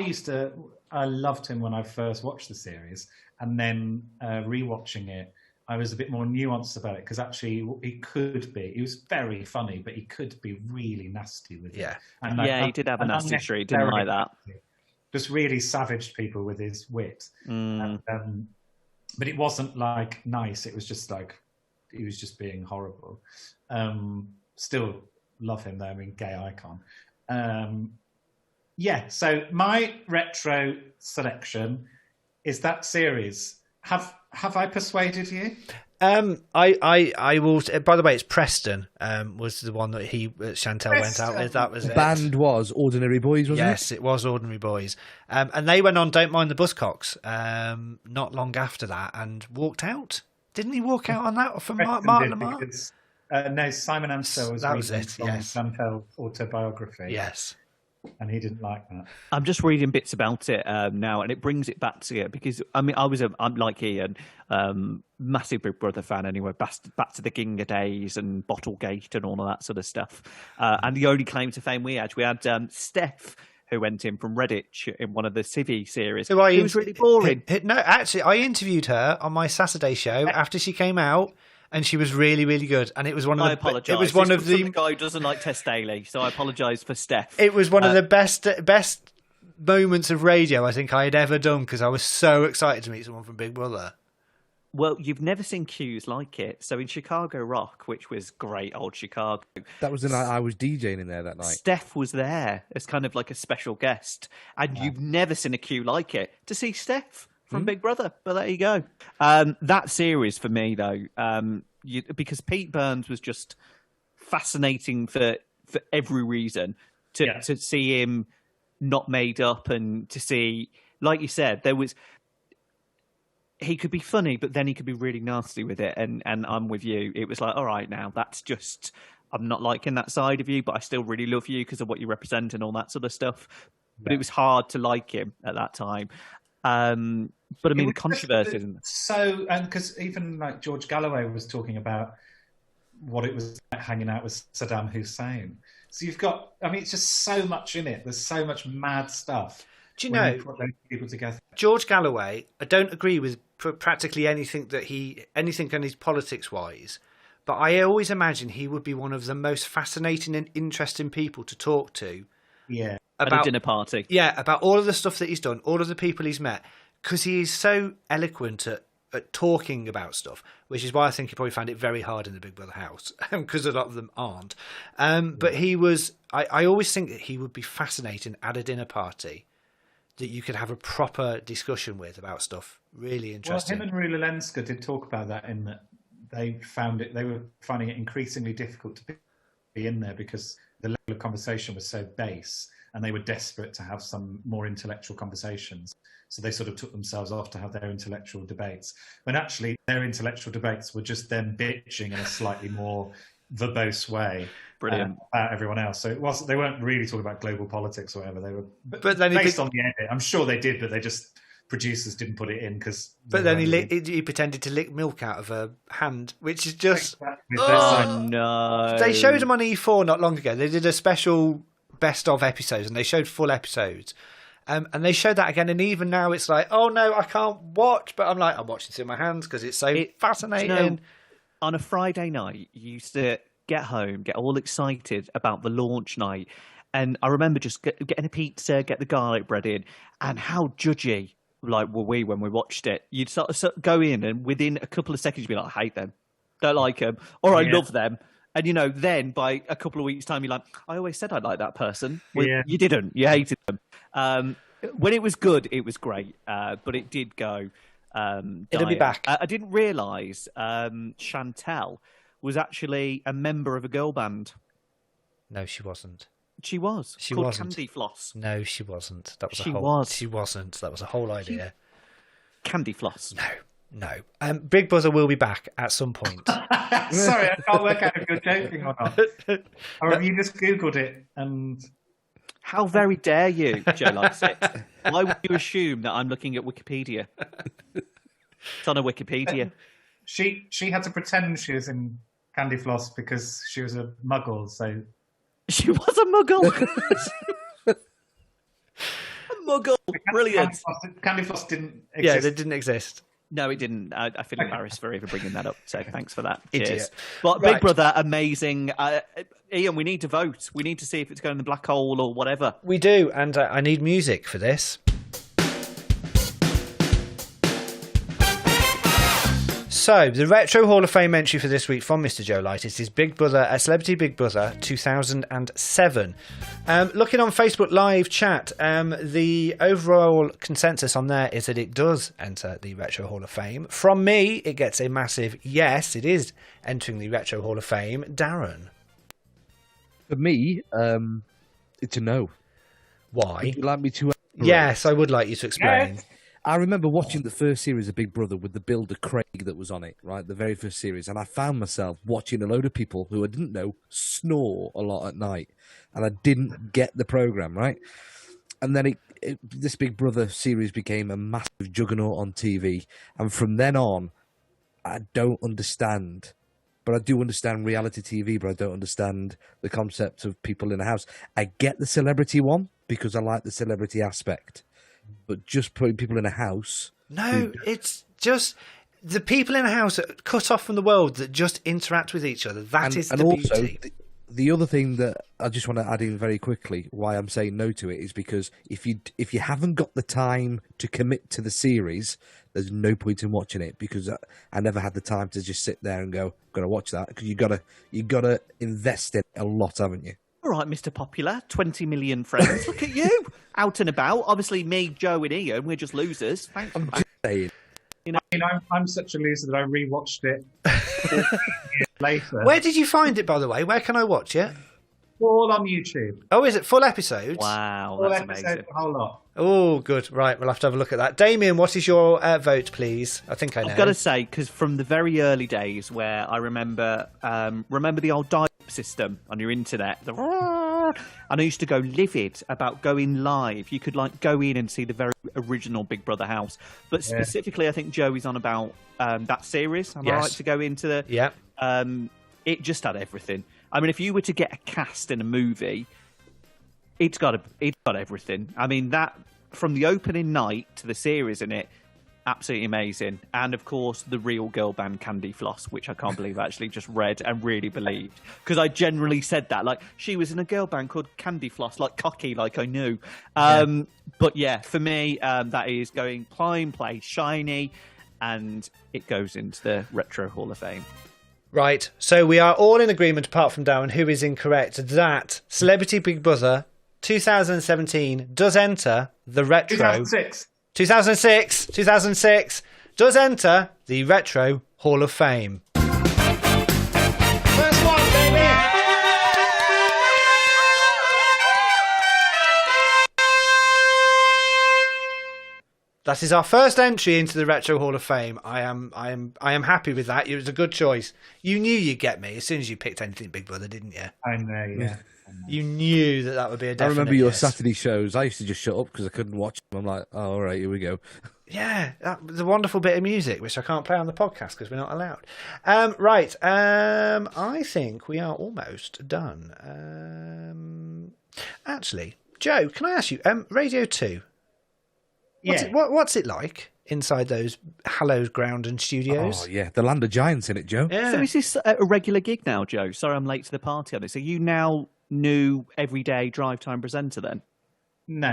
loved him when I first watched the series, and then rewatching it. I was a bit more nuanced about it, because actually he was very funny, but he could be really nasty with it. And he did have a nasty streak. Didn't like that. Just really savaged people with his wit. But it wasn't like nice. It was just like he was just being horrible. Still love him though. I mean, gay icon. So my retro selection is that series. Have I persuaded you? I will. By the way, it's Preston. Was the one that Chantel went out with. That was the it. Band was Ordinary Boys, wasn't it? Yes, it was Ordinary Boys. And they went on Don't Mind the Buzzcocks not long after that and walked out. Didn't he walk out on that from Martin Lamar? No, Simon Amstel was reading from Chantel's autobiography. Yes. And he didn't like that. I'm just reading bits about it now, and it brings it back to it because I mean I'm like Ian, massive Big Brother fan anyway. Back to the Ginger days and Bottlegate and all of that sort of stuff. And the only claim to fame we had Steph, who went in from Redditch in one of the Civvy series. Who was really boring. No, actually, I interviewed her on my Saturday show after she came out. And she was really, really good. And it was one of the. I apologise. It was one of the guy who doesn't like Tess Daly, so I apologise for Steph. It was one of the best moments of radio I think I had ever done, because I was so excited to meet someone from Big Brother. Well, you've never seen cues like it. So in Chicago Rock, which was great old Chicago, that was the night I was DJing in there that night. Steph was there as kind of like a special guest, and you've never seen a cue like it to see Steph from Big Brother. But there you go. That series for me, though, because Pete Burns was just fascinating for every reason. To see him not made up, and to see, like you said, he could be funny, but then he could be really nasty with it. And I'm with you. It was like, all right, now that's just, I'm not liking that side of you, but I still really love you because of what you represent and all that sort of stuff. But it was hard to like him at that time. But I mean, the controversy, isn't it? So, and because even like George Galloway was talking about what it was like hanging out with Saddam Hussein. So you've got, I mean, it's just so much in it. There's so much mad stuff. Do you know, you put those people together? George Galloway, I don't agree with practically anything anything on his politics wise, but I always imagine he would be one of the most fascinating and interesting people to talk to. Yeah. At a dinner party. Yeah, about all of the stuff that he's done, all of the people he's met, because he is so eloquent at talking about stuff, which is why I think he probably found it very hard in the Big Brother house, because a lot of them aren't. But he was, I always think that he would be fascinating at a dinner party that you could have a proper discussion with about stuff. Really interesting. Well, him and Rula Lenska did talk about that, in that they were finding it increasingly difficult to be in there because the level of conversation was so base, and they were desperate to have some more intellectual conversations. So they sort of took themselves off to have their intellectual debates. When actually their intellectual debates were just them bitching in a slightly more verbose way about everyone else. So they weren't really talking about global politics or whatever. They were, but then based on the edit, I'm sure they did, but producers didn't put it in because. But then he pretended to lick milk out of her hand, which is just. Exactly. Oh no! They showed him on E4 not long ago. They did a special best of episodes, and they showed full episodes. And they showed that again, and even now it's like, oh no, I can't watch. But I'm watching it in my hands because it's so fascinating. You know, on a Friday night, you used to get home, get all excited about the launch night. And I remember just getting a pizza, get the garlic bread in, and how judgy were we when we watched it. You'd sort of go in, and within a couple of seconds, you'd be like, I hate them, don't like them, or I love them. And, then by a couple of weeks' time, you're like, I always said I'd like that person. Well, you didn't. You hated them. When it was good, it was great. But it did go It'll be back. I didn't realise Chantel was actually a member of a girl band. No, she wasn't. She was. She called wasn't. Candy Floss. No, she wasn't. That was She wasn't. That was a whole idea. Candy Floss. No. Big Brother will be back at some point. Sorry, I can't work out if you're joking or not. Or have you just Googled it and... How very dare you, Joe Lycett? Why would you assume that I'm looking at Wikipedia? It's on a Wikipedia. She had to pretend she was in Candy Floss because she was a muggle, so... She was a muggle? A muggle. Brilliant. Candy Floss didn't exist. Yeah, they didn't exist. No, it didn't. I feel embarrassed for even bringing that up. So thanks for that. Idiot. Cheers. But Right. Big Brother, amazing. Ian, we need to vote. We need to see if it's going in the black hole or whatever. We do, and I need music for this. So, the Retro Hall of Fame entry for this week from Mr. Joe Lycett is Big Brother, Celebrity Big Brother 2007. Looking on Facebook Live chat, the overall consensus on there is that it does enter the Retro Hall of Fame. From me, it gets a massive yes, it is entering the Retro Hall of Fame. Darren? For me, it's a no. Why? Would you like me to? Yes, I would like you to explain. Yes. I remember watching the first series of Big Brother with the builder Craig that was on it, right? The very first series. And I found myself watching a load of people who I didn't know snore a lot at night. And I didn't get the programme, right? And then this Big Brother series became a massive juggernaut on TV. And from then on, I don't understand. But I do understand reality TV, but I don't understand the concept of people in a house. I get the celebrity one because I like the celebrity aspect. But just putting people in a house... No, it's just the people in a house that cut off from the world that just interact with each other. That is the beauty. Also, the other thing that I just want to add in very quickly, why I'm saying no to it, is because if you haven't got the time to commit to the series, there's no point in watching it, because I never had the time to just sit there and go, I'm going to watch that, because you gotta invest in it a lot, haven't you? All right, Mr. Popular, 20 million friends. Look at you, out and about. Obviously, me, Joe, and Ian, we're just losers. Thanks. I'm just saying. You know, I'm such a loser that I rewatched it later. Where did you find it, by the way? Where can I watch it? All on YouTube. Oh, is it full episodes? Wow, All that's episodes, amazing. a whole lot. Oh, good. Right, we'll have to have a look at that. Damien, what is your vote, please? I think I know. I've got to say, because from the very early days where I remember the old dial system on your internet, and I used to go livid about going live. You could go in and see the very original Big Brother house. But specifically, I think Joey's on about that series. Am I right to go into the... Yeah. It just had everything. I mean, if you were to get a cast in a movie, it's got everything. I mean, that from the opening night to the series in it, absolutely amazing. And of course, the real girl band Candy Floss, which I can't believe I actually just read and really believed, because I generally said that, like, she was in a girl band called Candy Floss, like cocky, like I knew. But yeah, for me, that is going Climb, Play, Shiny, and it goes into the Retro Hall of Fame. Right, so we are all in agreement, apart from Darren, who is incorrect, that Celebrity Big Brother 2017 does enter the Retro... 2006 does enter the Retro Hall of Fame. First one, baby! That is our first entry into the Retro Hall of Fame. I am happy with that. It was a good choice. You knew you'd get me as soon as you picked anything Big Brother, didn't you? I know, yeah. You knew that would be a definite I remember your yes. Saturday shows. I used to just shut up because I couldn't watch them. I'm like, oh, all right, here we go. Yeah, that was a wonderful bit of music, which I can't play on the podcast because we're not allowed. Right, I think we are almost done. Actually, Joe, can I ask you, Radio 2, what's it like inside those hallowed ground and studios? Oh, yeah, the land of giants in it, Joe. Yeah. So is this a regular gig now, Joe? Sorry, I'm late to the party on this. Are you now new everyday drive time presenter then? No.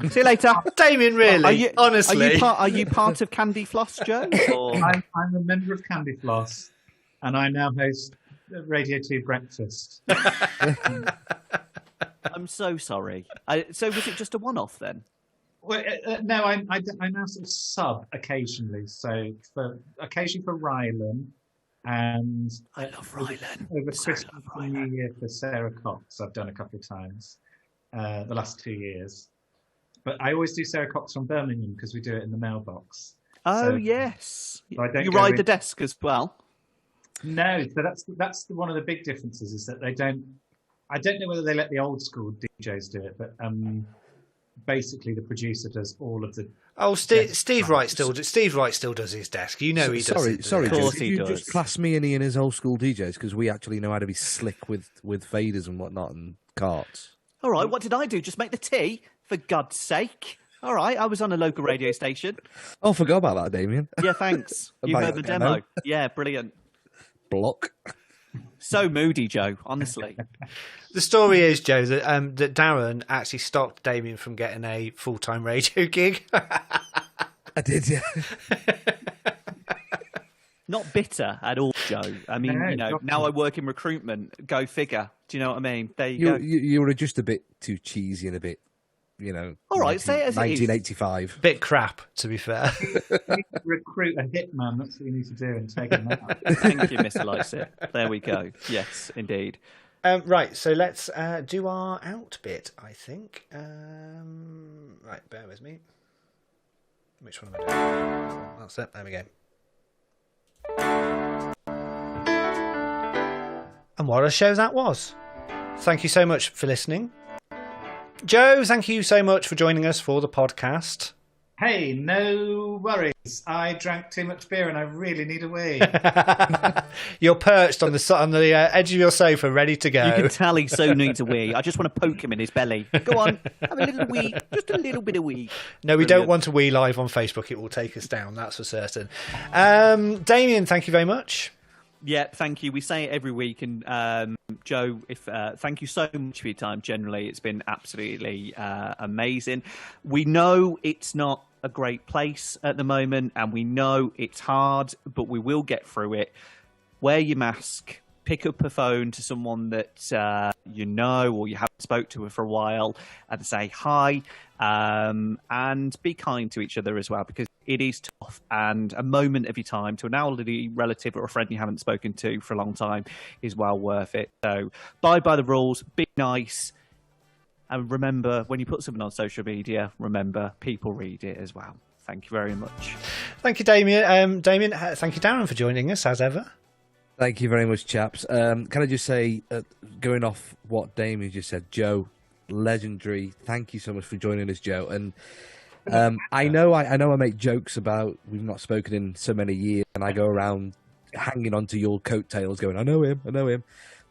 See you later. Damien, really? Honestly. Are you part of Candy Floss, Joe? Or... I'm a member of Candy Floss, and I now host Radio 2 Breakfast. I'm so sorry. So was it just a one-off then? Well, no, I now sort of sub occasionally. So occasionally for Rylan, and I love Rylan. Over Christmas and New Year for Sarah Cox, I've done a couple of times the last 2 years. But I always do Sarah Cox from Birmingham because we do it in the mailbox. Oh, yes. So I don't you go ride in... the desk as well? No, so that's one of the big differences is that they don't... I don't know whether they let the old school DJs do it, but basically the producer does all of the... Oh, Steve Wright still does his desk. You know he does. Sorry, Of course Joe, he you does. just class me and Ian as old school DJs because we actually know how to be slick with faders and whatnot and carts. All right, what did I do? Just make the tea? For God's sake. All right, I was on a local radio station. Oh, forgot about that, Damien. Yeah, thanks. You About heard the your demo. demo. Yeah, brilliant. Block. So moody, Joe, honestly. The story is, Joe, that that Darren actually stopped Damien from getting a full-time radio gig. I did, yeah. Not bitter at all, Joe. I mean, No, now I work in recruitment. Go figure. Do you know what I mean? There you go. You were just a bit too cheesy and a bit, All right, say it as it is. 1985. Bit crap, to be fair. Recruit a hitman. That's what you need to do and take him out. Thank you, Mr. Lycett. There we go. Yes, indeed. Right, so let's do our out bit, I think. Right, bear with me. Which one am I doing? That's it, there we go. And what a show that was. Thank you so much for listening. Joe, thank you so much for joining us for the podcast. Hey, no worries. I drank too much beer and I really need a wee. You're perched on the edge of your sofa, ready to go. You can tell he so needs a wee. I just want to poke him in his belly. Go on, have a little wee. Just a little bit of wee. No, we don't want a wee live on Facebook. It will take us down, that's for certain. Damien, thank you very much. Yeah, thank you. We say it every week, and Joe, thank you so much for your time. Generally, it's been absolutely amazing. We know it's not a great place at the moment, and we know it's hard, but we will get through it. Wear your mask. Pick up a phone to someone that you know or you haven't spoke to for a while and say hi, and be kind to each other as well, because it is tough, and a moment of your time to an elderly relative or a friend you haven't spoken to for a long time is well worth it. So abide by the rules, be nice, and remember, when you put something on social media, remember, people read it as well. Thank you very much. Thank you, Damien. Damien, thank you, Darren, for joining us, as ever. Thank you very much, chaps. Can I just say, going off what Damien just said, Joe, legendary. Thank you so much for joining us, Joe. And I know I make jokes about we've not spoken in so many years, and I go around hanging onto your coattails, going, I know him.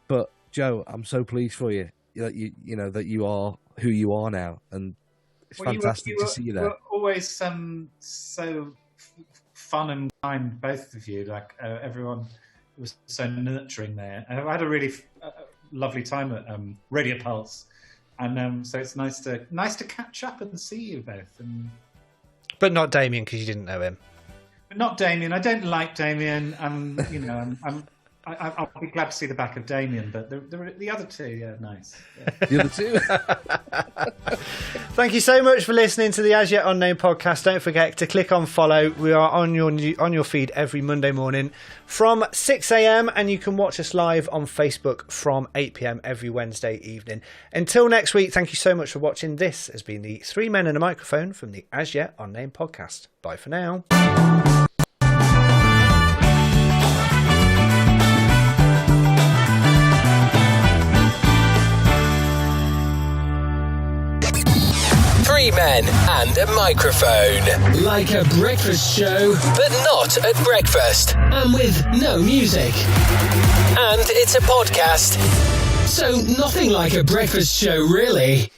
But Joe, I'm so pleased for you that that you are who you are now, and it's fantastic to see you there. You were always so fun and kind, both of you. Like everyone was so nurturing there. I had a really lovely time at Radio Pulse. And so it's nice to catch up and see you both. But not Damien, because you didn't know him. But not Damien. I don't like Damien. I'll be glad to see the back of Damien. But the other two, yeah, nice. Yeah. The other two. Thank you so much for listening to the As Yet Unnamed podcast. Don't forget to click on follow. We are on your feed every Monday morning from 6 a.m. and you can watch us live on Facebook from 8 p.m. every Wednesday evening. Until next week, thank you so much for watching. This has been the Three Men and a Microphone from the As Yet Unnamed podcast. Bye for now. Three men and a microphone. Like a breakfast show, But not at breakfast. and with no music. And it's a podcast. So nothing like a breakfast show, really.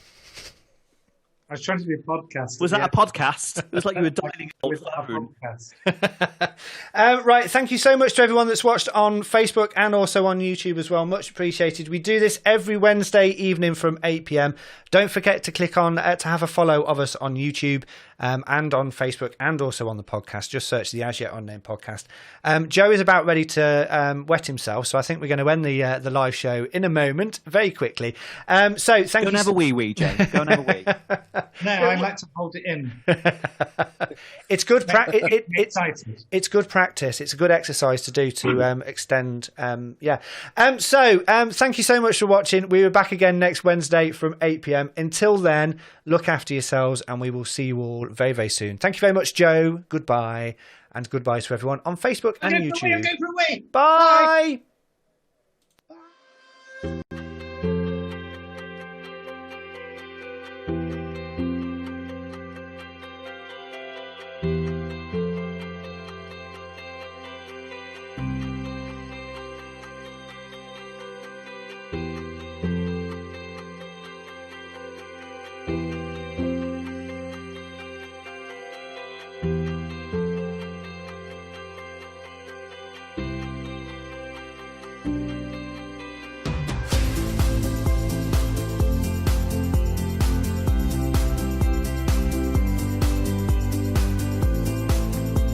I was trying to do a podcast. Was that a podcast? It was like you were dialing a With our phone. podcast. Right, thank you so much to everyone that's watched on Facebook and also on YouTube as well. Much appreciated. We do this every Wednesday evening from 8 p.m. Don't forget to click on to have a follow of us on YouTube and on Facebook and also on the podcast. Just search the As Yet Unnamed podcast. Joe is about ready to wet himself, so I think we're going to end the live show in a moment, very quickly. So thank Go you. and have a wee, Joe. Go and have a wee. No, I like to hold it in. It's good practice. Excited. It's good practice. It's a good exercise to do to extend. So thank you so much for watching. We are back again next Wednesday from 8 p.m. Until then, look after yourselves, and we will see you all very, very soon. Thank you very much, Joe. Goodbye, and goodbye to everyone on Facebook and YouTube. I'm going for a wee. Bye.